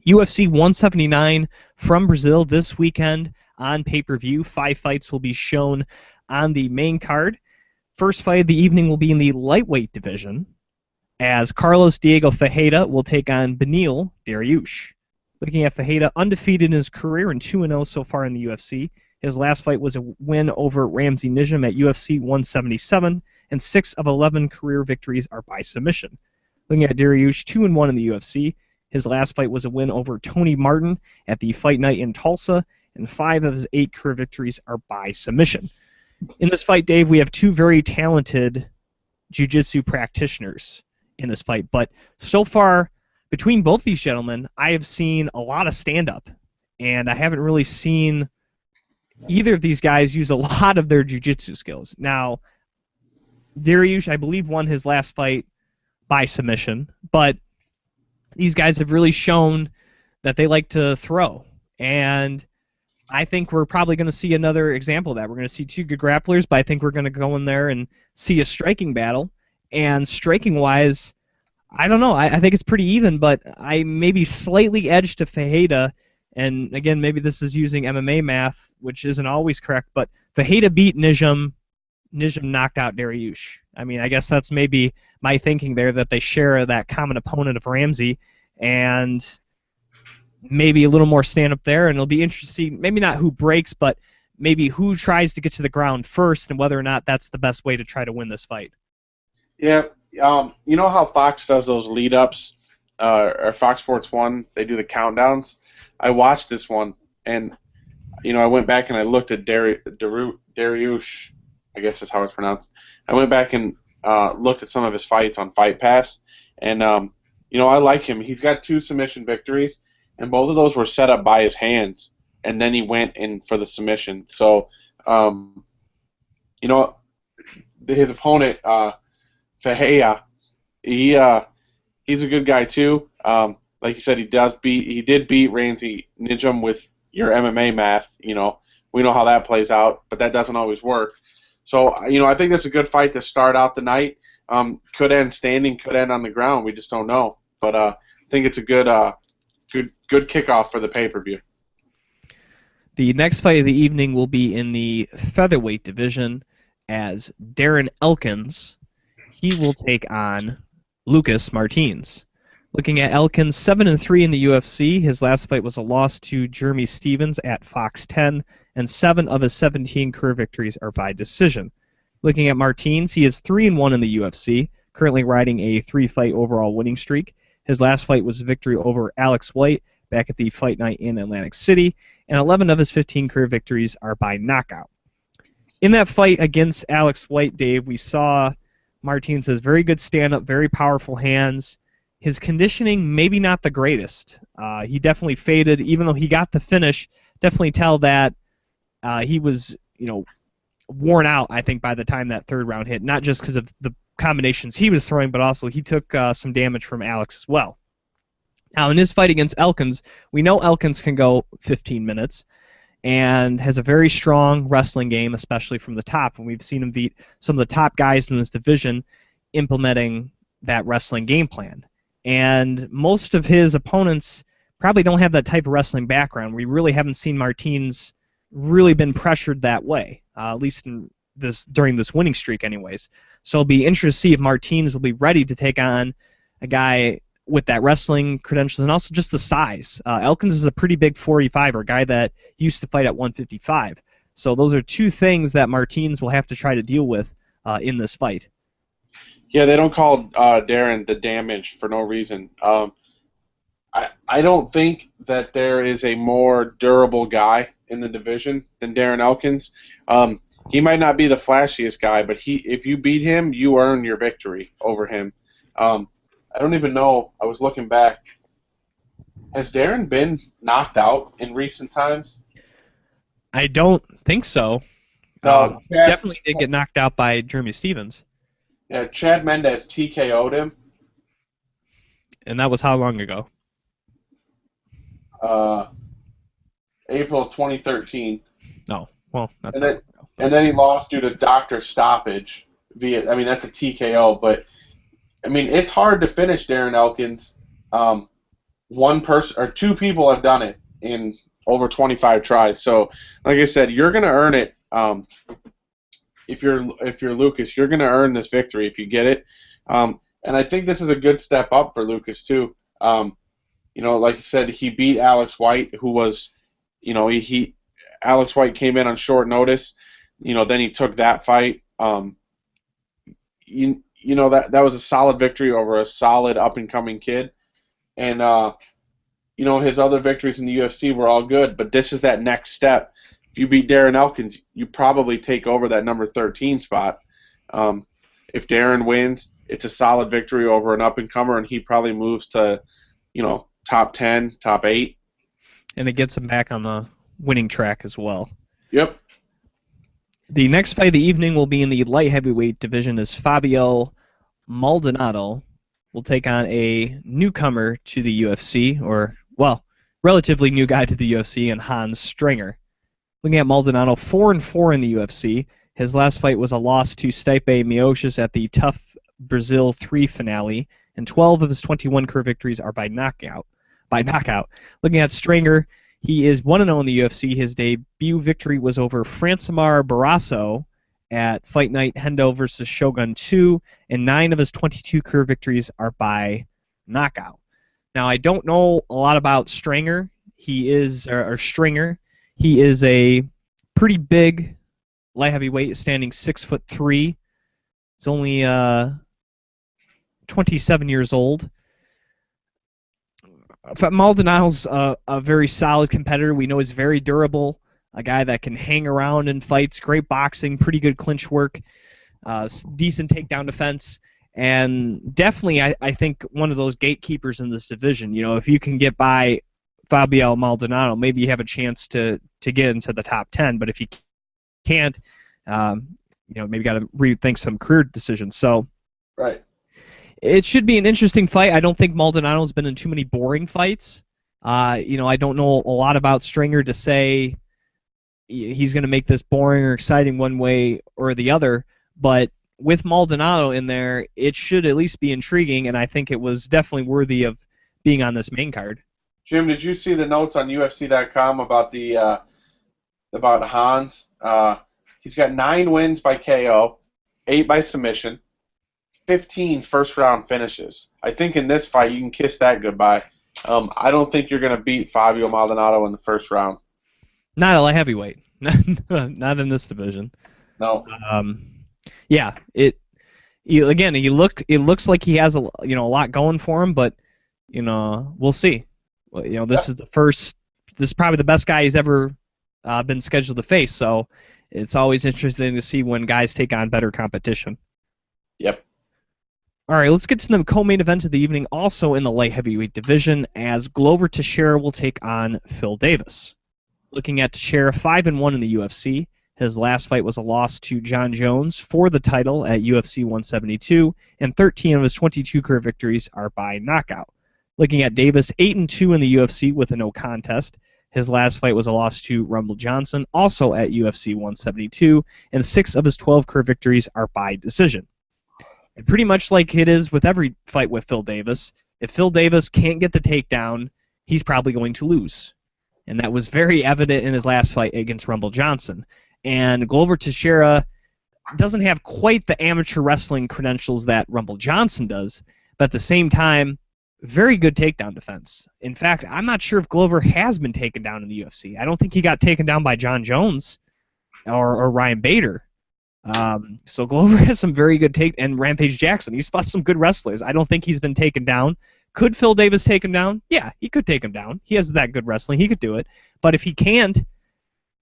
UFC 179 from Brazil this weekend on pay-per-view. 5 fights will be shown on the main card. First fight of the evening will be in the lightweight division, as Carlos Diego Ferreira will take on Beneil Dariush. Looking at Ferreira, undefeated in his career and 2-0 so far in the UFC. His last fight was a win over Ramsey Nijem at UFC 177, and 6 of 11 career victories are by submission. Looking at Dariush, 2-1 in the UFC. His last fight was a win over Tony Martin at the Fight Night in Tulsa, and 5 of his 8 career victories are by submission. In this fight, Dave, we have 2 very talented jiu-jitsu practitioners in this fight, but so far, between both these gentlemen, I have seen a lot of stand-up, and I haven't really seen either of these guys use a lot of their jiu-jitsu skills. Now, Dariush, I believe, won his last fight by submission, but these guys have really shown that they like to throw, and I think we're probably going to see another example of that. We're going to see 2 good grapplers, but I think we're going to go in there and see a striking battle. And striking-wise, I don't know. I think it's pretty even, but I maybe slightly edge to Ferreira. And, again, maybe this is using MMA math, which isn't always correct, but Ferreira beat Nijem. Nijem knocked out Dariush. I mean, I guess that's maybe my thinking there, that they share that common opponent of Ramsey, and maybe a little more stand-up there, and it'll be interesting, maybe not who breaks, but maybe who tries to get to the ground first and whether or not that's the best way to try to win this fight. Yeah, you know how Fox does those lead-ups, or Fox Sports 1, they do the countdowns? I watched this one, and, I went back and I looked at Dariush, I guess is how it's pronounced. I went back and looked at some of his fights on Fight Pass, and, I like him. He's got 2 submission victories, and both of those were set up by his hands, and then he went in for the submission. So, his opponent, Ferreira, he's a good guy too. Like you said, he did beat Ramsey Nijem with your MMA math. We know how that plays out, but that doesn't always work. So, I think that's a good fight to start out the night. Could end standing, could end on the ground. We just don't know. But I think it's a good kickoff for the pay-per-view. The next fight of the evening will be in the featherweight division, as Darren Elkins, he will take on Lucas Martins. Looking at Elkins, 7-3 in the UFC. His last fight was a loss to Jeremy Stevens at Fox 10, and 7 of his 17 career victories are by decision. Looking at Martins, he is 3-1 in the UFC, currently riding a 3-fight overall winning streak. His last fight was a victory over Alex White back at the Fight Night in Atlantic City, and 11 of his 15 career victories are by knockout. In that fight against Alex White, Dave, we saw Martins has very good stand-up, very powerful hands. His conditioning, maybe not the greatest. He definitely faded, even though he got the finish. Definitely tell that he was, worn out, I think, by the time that third round hit. Not just because of the combinations he was throwing, but also he took some damage from Alex as well. Now, in his fight against Elkins, we know Elkins can go 15 minutes and has a very strong wrestling game, especially from the top. And we've seen him beat some of the top guys in this division implementing that wrestling game plan. And most of his opponents probably don't have that type of wrestling background. We really haven't seen Martins really been pressured that way, at least during this winning streak anyways. So it'll be interesting to see if Martins will be ready to take on a guy with that wrestling credentials and also just the size. Elkins is a pretty big 45er, a guy that used to fight at 155. So those are two things that Martins will have to try to deal with in this fight. Yeah, they don't call Darren the damage for no reason. I don't think that there is a more durable guy in the division than Darren Elkins. He might not be the flashiest guy, but if you beat him, you earn your victory over him. I don't even know. I was looking back. Has Darren been knocked out in recent times? I don't think so. No, definitely did get knocked out by Jeremy Stevens. Yeah, Chad Mendez TKO'd him. And that was how long ago? April of 2013. No, well, not and that then, long ago. And then he lost due to doctor stoppage. That's a TKO, but it's hard to finish Darren Elkins. One person or two people have done it in over 25 tries. So, like I said, you're going to earn it. If you're Lucas, you're going to earn this victory if you get it. And I think this is a good step up for Lucas too. Like you said, he beat Alex White, who was, Alex White came in on short notice. Then he took that fight. That was a solid victory over a solid up and coming kid. And his other victories in the UFC were all good, but this is that next step. If you beat Darren Elkins, you probably take over that number 13 spot. If Darren wins, it's a solid victory over an up and comer, and he probably moves to, top 10, top 8. And it gets him back on the winning track as well. Yep. The next fight of the evening will be in the light heavyweight division as Fabio Maldonado will take on a newcomer to the UFC, relatively new guy to the UFC, and Hans Stringer. Looking at Maldonado, 4-4 in the UFC. His last fight was a loss to Stipe Miocic at the Tough Brazil 3 finale, and 12 of his 21 career victories are by knockout. Looking at Stringer, he is 1-0 in the UFC. His debut victory was over Francimar Barrasso at Fight Night Hendo versus Shogun 2, and 9 of his 22 career victories are by knockout. Now, I don't know a lot about Stringer. Stringer. He is a pretty big light heavyweight, standing 6'3". He's only 27 years old. Maldonado's a very solid competitor. We know he's very durable, a guy that can hang around in fights, great boxing, pretty good clinch work, decent takedown defense, and definitely I think one of those gatekeepers in this division. If you can get by Fabio Maldonado, maybe you have a chance to get into the top 10, but if you can't, maybe got to rethink some career decisions. So, right. It should be an interesting fight. I don't think Maldonado's been in too many boring fights. I don't know a lot about Stringer to say he's going to make this boring or exciting one way or the other, but with Maldonado in there, it should at least be intriguing, and I think it was definitely worthy of being on this main card. Jim, did you see the notes on UFC.com about about Hans? He's got 9 wins by KO, 8 by submission, 15 first-round finishes. I think in this fight you can kiss that goodbye. I don't think you're going to beat Fabio Maldonado in the first round. Not a light heavyweight. Not in this division. No. Yeah. It looks like he has a lot going for him, but we'll see. Well, this is the first. This is probably the best guy he's ever been scheduled to face. So it's always interesting to see when guys take on better competition. Yep. All right, let's get to the co-main event of the evening, also in the light heavyweight division, as Glover Teixeira will take on Phil Davis. Looking at Teixeira, 5-1 in the UFC. His last fight was a loss to John Jones for the title at UFC 172, and 13 of his 22 career victories are by knockout. Looking at Davis, 8-2 in the UFC with a no contest. His last fight was a loss to Rumble Johnson, also at UFC 172, and 6 of his 12 career victories are by decision. And pretty much like it is with every fight with Phil Davis, if Phil Davis can't get the takedown, he's probably going to lose. And that was very evident in his last fight against Rumble Johnson. And Glover Teixeira doesn't have quite the amateur wrestling credentials that Rumble Johnson does, but at the same time, very good takedown defense. In fact, I'm not sure if Glover has been taken down in the UFC. I don't think he got taken down by John Jones or Ryan Bader. So Glover has some very good and Rampage Jackson. He's fought some good wrestlers. I don't think he's been taken down. Could Phil Davis take him down? Yeah, he could take him down. He has that good wrestling. He could do it. But if he can't,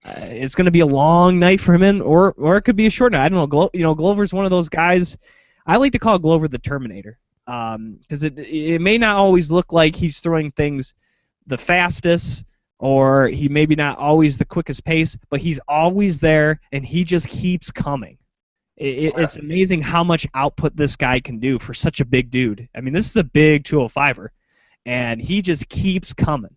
it's going to be a long night for him, or it could be a short night. I don't know. Glover's one of those guys. I like to call Glover the Terminator, because it may not always look like he's throwing things the fastest, or he maybe not always the quickest pace, but he's always there, and he just keeps coming. It's amazing how much output this guy can do for such a big dude. I mean, this is a big 205-er, and he just keeps coming.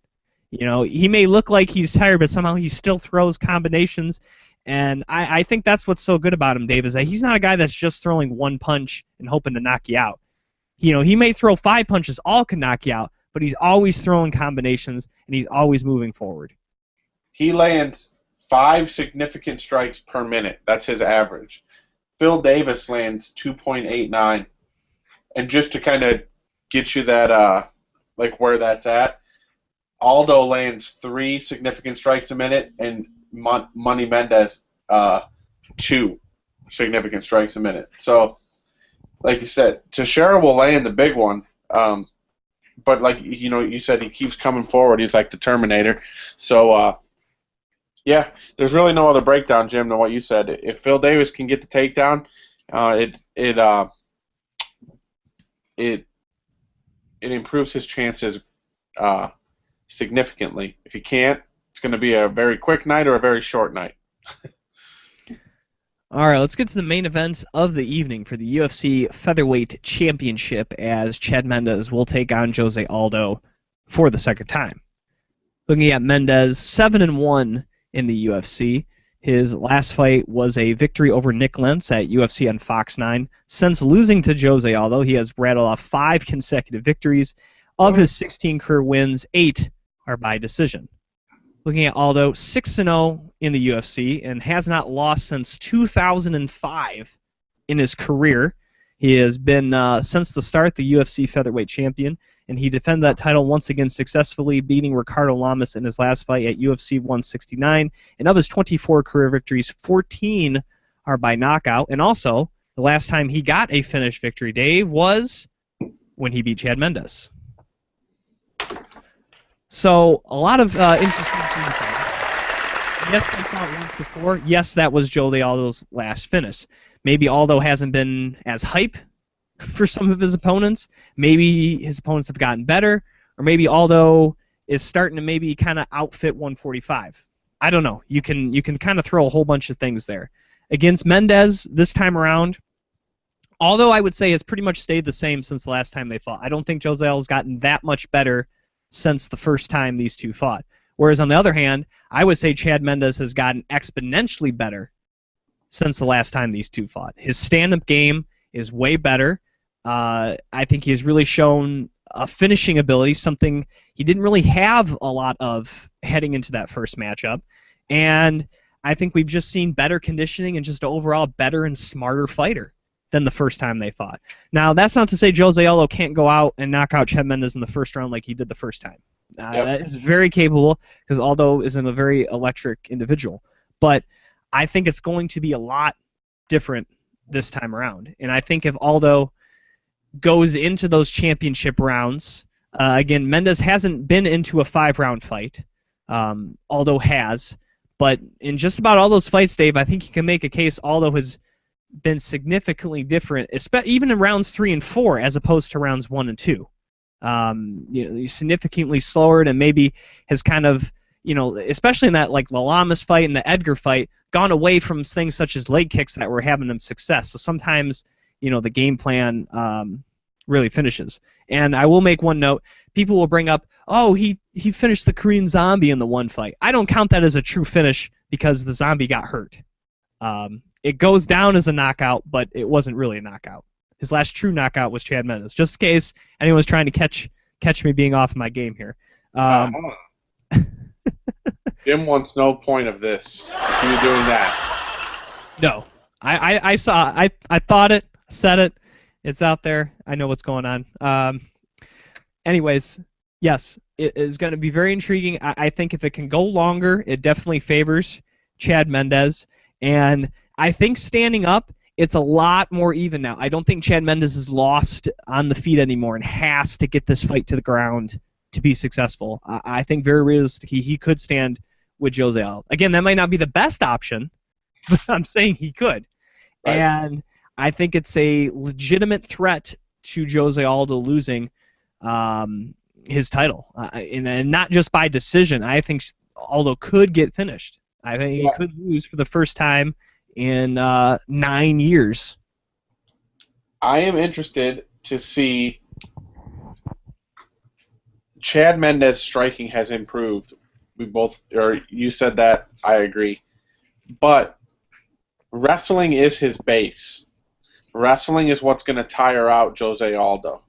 He may look like he's tired, but somehow he still throws combinations, and I think that's what's so good about him, Dave, is that he's not a guy that's just throwing one punch and hoping to knock you out. He may throw 5 punches, all can knock you out, but he's always throwing combinations, and he's always moving forward. He lands 5 significant strikes per minute. That's his average. Phil Davis lands 2.89. And just to kind of get you that, where that's at, Aldo lands 3 significant strikes a minute, and Money Mendez 2 significant strikes a minute. So, like you said, Teixeira will land the big one. But like you said, he keeps coming forward. He's like the Terminator. So, yeah, there's really no other breakdown, Jim, than what you said. If Phil Davis can get the takedown, it improves his chances significantly. If he can't, it's going to be a very quick night or a very short night. All right, let's get to the main event of the evening for the UFC Featherweight Championship, as Chad Mendes will take on Jose Aldo for the second time. Looking at Mendes, 7-1 in the UFC. His last fight was a victory over Nick Lentz at UFC on Fox 9. Since losing to Jose Aldo, he has rattled off 5 consecutive victories. Of his 16 career wins, 8 are by decision. Looking at Aldo, 6-0 in the UFC and has not lost since 2005 in his career. He has been, since the start, the UFC featherweight champion, and he defended that title once again successfully, beating Ricardo Lamas in his last fight at UFC 169. And of his 24 career victories, 14 are by knockout. And also, the last time he got a finished victory, Dave, was when he beat Chad Mendes. So, a lot of interesting things there. Yes, they fought once before. Yes, that was Jose Aldo's last finish. Maybe Aldo hasn't been as hype for some of his opponents. Maybe his opponents have gotten better. Or maybe Aldo is starting to maybe kind of outfit 145. I don't know. You can kind of throw a whole bunch of things there. Against Mendes this time around, Aldo, I would say, has pretty much stayed the same since the last time they fought. I don't think Jose Aldo's gotten that much better since the first time these two fought. Whereas on the other hand, I would say Chad Mendes has gotten exponentially better since the last time these two fought. His stand-up game is way better. I think he has really shown a finishing ability, something he didn't really have a lot of heading into that first matchup. And I think we've just seen better conditioning and just overall better and smarter fighter than the first time they fought. Now, that's not to say Jose Aldo can't go out and knock out Chad Mendes in the first round like he did the first time. That is very capable, because Aldo is a very electric individual. But I think it's going to be a lot different this time around. And I think if Aldo goes into those championship rounds Again, Mendes hasn't been into a 5-round fight, Aldo has. But in just about all those fights, Dave, I think you can make a case Aldo has been significantly different, even in rounds 3 and 4, as opposed to rounds 1 and 2. He's significantly slower, and maybe has kind of, especially in that like the Lamas fight and the Edgar fight, gone away from things such as leg kicks that were having him success. So sometimes, the game plan really finishes. And I will make one note. People will bring up, oh, he finished the Korean Zombie in the one fight. I don't count that as a true finish because the Zombie got hurt. It goes down as a knockout, but it wasn't really a knockout. His last true knockout was Chad Mendes. Just in case anyone's trying to catch me being off my game here. Jim wants no point of this. You doing that? No. I saw. I thought it. Said it. It's out there. I know what's going on. Anyways, yes, it is going to be very intriguing. I think if it can go longer, it definitely favors Chad Mendes. And I think standing up, it's a lot more even now. I don't think Chad Mendes is lost on the feet anymore and has to get this fight to the ground to be successful. I think very realistically he could stand with Jose Aldo. Again, that might not be the best option, but I'm saying he could. Right. And I think it's a legitimate threat to Jose Aldo losing his title. And not just by decision. I think Aldo could get finished. I think he could lose for the first time in 9 years. I am interested to see. Chad Mendes' striking has improved. You said that. I agree. But wrestling is his base. Wrestling is what's going to tire out Jose Aldo.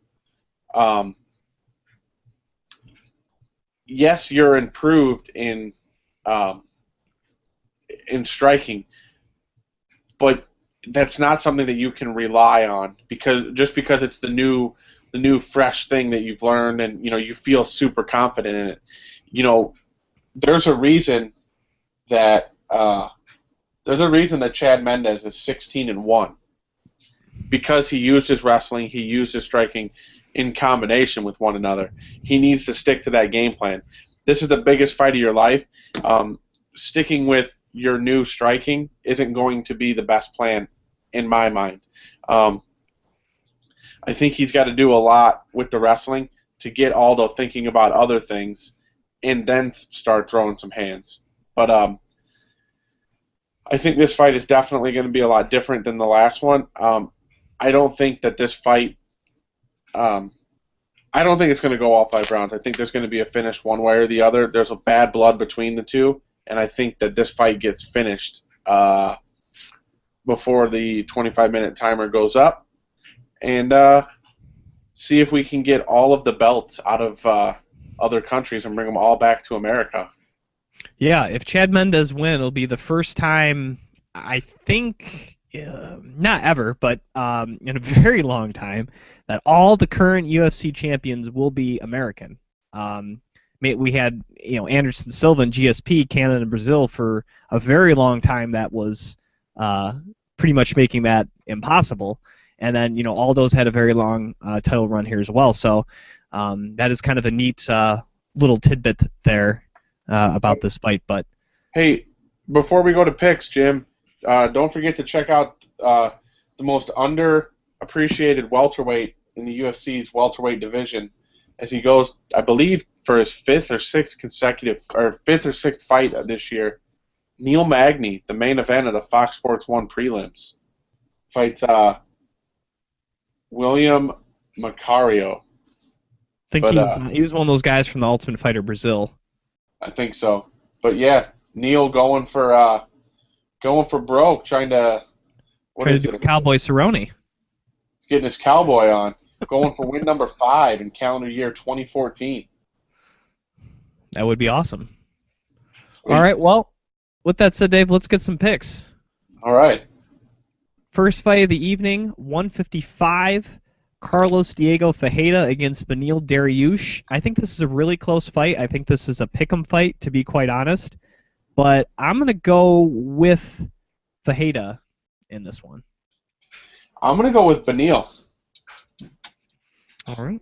Yes, you're improved in striking, but that's not something that you can rely on because it's the new fresh thing that you've learned and you feel super confident in it. There's a reason that Chad Mendes is 16-1 because he used his wrestling, he used his striking in combination with one another. He needs to stick to that game plan. This is the biggest fight of your life. Sticking with your new striking isn't going to be the best plan in my mind. I think he's got to do a lot with the wrestling to get Aldo thinking about other things and then start throwing some hands. But I think this fight is definitely going to be a lot different than the last one. I don't think that this fight I don't think it's going to go all 5 rounds. I think there's going to be a finish one way or the other. There's a bad blood between the two, and I think that this fight gets finished before the 25-minute timer goes up. And see if we can get all of the belts out of other countries and bring them all back to America. Yeah, if Chad Mendes wins, it'll be the first time, I think, not ever, but in a very long time, that all the current UFC champions will be American. We had Anderson Silva and GSP, Canada and Brazil, for a very long time. That was pretty much making that impossible. And then Aldo's had a very long title run here as well. So that is kind of a neat little tidbit there about this fight. But hey, before we go to picks, Jim, don't forget to check out the most underappreciated welterweight in the UFC's welterweight division, as he goes, I believe, for his fifth or sixth fight this year. Neil Magny, the main event of the Fox Sports 1 prelims, fights William Macario. I think he was one of those guys from the Ultimate Fighter Brazil. I think so. But yeah, Neil going for broke, trying to do Cowboy Cerrone. He's getting his cowboy on, going for win number 5 in calendar year 2014. That would be awesome. Sweet. All right, well, with that said, Dave, let's get some picks. All right. First fight of the evening, 155, Carlos Diego Ferreira against Beneil Dariush. I think this is a really close fight. I think this is a pick'em fight, to be quite honest. But I'm going to go with Ferreira in this one. I'm going to go with Beneil. All right.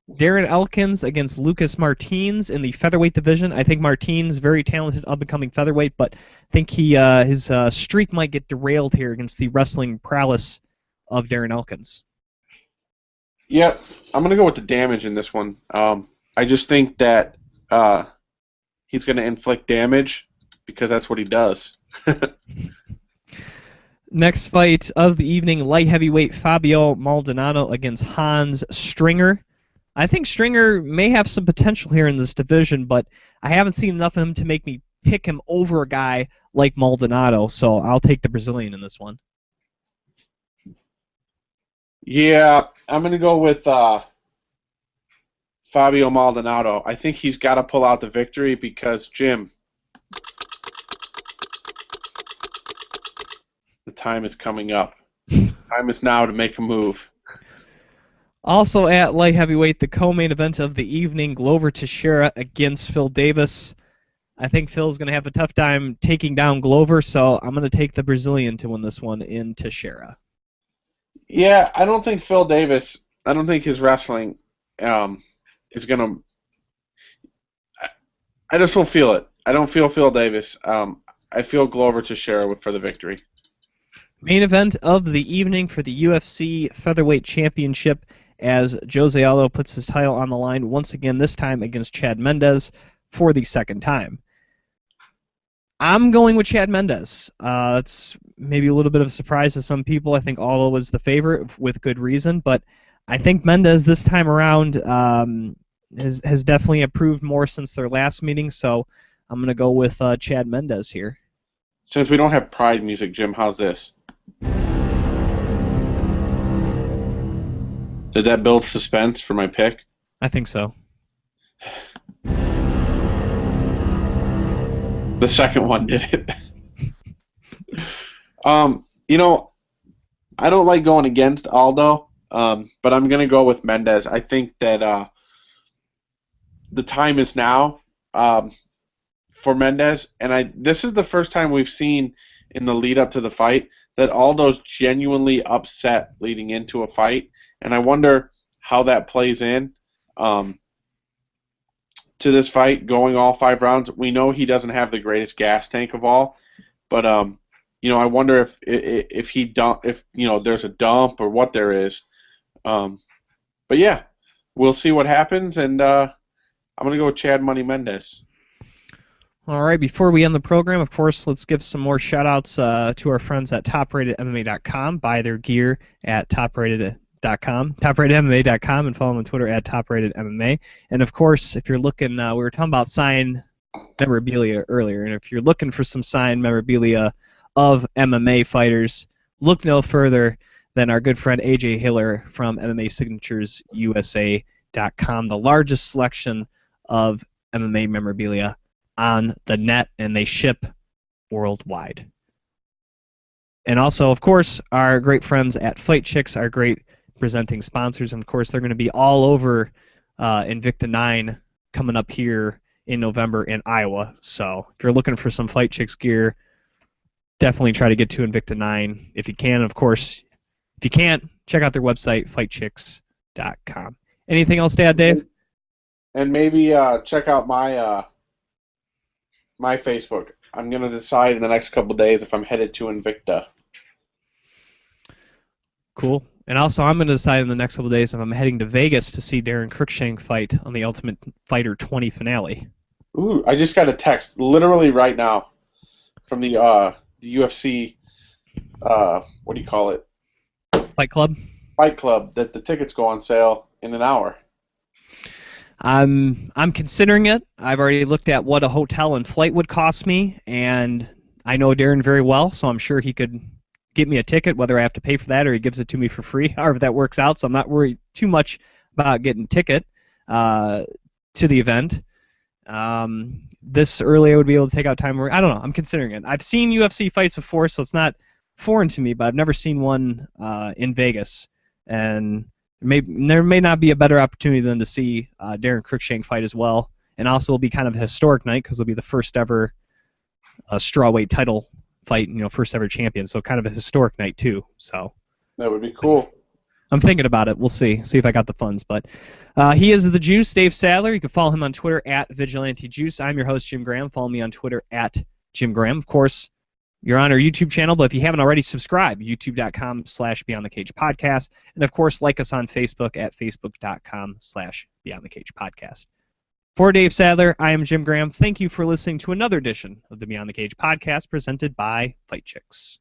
Darren Elkins against Lucas Martins in the featherweight division. I think Martins, very talented up-and-coming featherweight, but I think his streak might get derailed here against the wrestling prowess of Darren Elkins. Yep, I'm going to go with the damage in this one. I just think that he's going to inflict damage because that's what he does. Next fight of the evening, light heavyweight Fabio Maldonado against Hans Stringer. I think Stringer may have some potential here in this division, but I haven't seen enough of him to make me pick him over a guy like Maldonado, so I'll take the Brazilian in this one. Yeah, I'm going to go with Fabio Maldonado. I think he's got to pull out the victory because, Jim, the time is coming up. Time is now to make a move. Also at light heavyweight, the co-main event of the evening, Glover Teixeira against Phil Davis. I think Phil's going to have a tough time taking down Glover, so I'm going to take the Brazilian to win this one in Teixeira. Yeah, I don't think Phil Davis, I don't think his wrestling is going to... I just don't feel it. I don't feel Phil Davis. I feel Glover Teixeira for the victory. Main event of the evening for the UFC Featherweight Championship as Jose Aldo puts his title on the line once again, this time against Chad Mendes for the second time. I'm going with Chad Mendes. It's maybe a little bit of a surprise to some people. I think Aldo was the favorite with good reason, but I think Mendes this time around has definitely improved more since their last meeting, so I'm going to go with Chad Mendes here. Since we don't have Pride music, Jim, how's this? Did that build suspense for my pick? I think so. The second one did it. I don't like going against Aldo, but I'm going to go with Mendes. I think that the time is now for Mendes, and this is the first time we've seen in the lead up to the fight that Aldo's genuinely upset leading into a fight, and I wonder how that plays in to this fight, going all 5 rounds. We know he doesn't have the greatest gas tank of all, but I wonder if there's a dump or what there is. But yeah, we'll see what happens, and I'm gonna go with Chad Money Mendes. All right, before we end the program, of course, let's give some more shout-outs to our friends at TopRatedMMA.com. Buy their gear at TopRatedMMA.com, TopRatedMMA.com, and follow them on Twitter at TopRatedMMA. And, of course, if you're looking, we were talking about signed memorabilia earlier, and if you're looking for some signed memorabilia of MMA fighters, look no further than our good friend AJ Hiller from MMASignaturesUSA.com, the largest selection of MMA memorabilia on the net, and they ship worldwide. And also, of course, our great friends at Fight Chicks, our great presenting sponsors, and of course they're going to be all over Invicta 9 coming up here in November in Iowa. So if you're looking for some Fight Chicks gear, definitely try to get to Invicta 9 if you can. Of course, if you can't, check out their website, fightchicks.com. Anything else to add, Dave? And maybe check out my Facebook. I'm going to decide in the next couple of days if I'm headed to Invicta. Cool. And also, I'm going to decide in the next couple of days if I'm heading to Vegas to see Darren Cruikshank fight on the Ultimate Fighter 20 finale. Ooh, I just got a text literally right now from the UFC, what do you call it? Fight Club? Fight Club, that the tickets go on sale in an hour. I'm considering it. I've already looked at what a hotel and flight would cost me, and I know Darren very well, so I'm sure he could get me a ticket, whether I have to pay for that or he gives it to me for free, however that works out, so I'm not worried too much about getting a ticket to the event. This early I would be able to take out time. I don't know. I'm considering it. I've seen UFC fights before, so it's not foreign to me, but I've never seen one in Vegas, and there may not be a better opportunity than to see Darren Cruikshank fight as well, and also it'll be kind of a historic night because it'll be the first ever strawweight title fight, first ever champion, so kind of a historic night too. So that would be cool. I'm thinking about it. We'll see if I got the funds. But he is the Juice, Dave Sadler. You can follow him on Twitter at VigilanteJuice. I'm your host, Jim Graham. Follow me on Twitter at Jim Graham. Of course, you're on our YouTube channel, but if you haven't already, subscribe, youtube.com/BeyondTheCagePodcast. And, of course, like us on Facebook at facebook.com/BeyondTheCagePodcast. For Dave Sadler, I am Jim Graham. Thank you for listening to another edition of the Beyond the Cage podcast presented by Fight Chicks.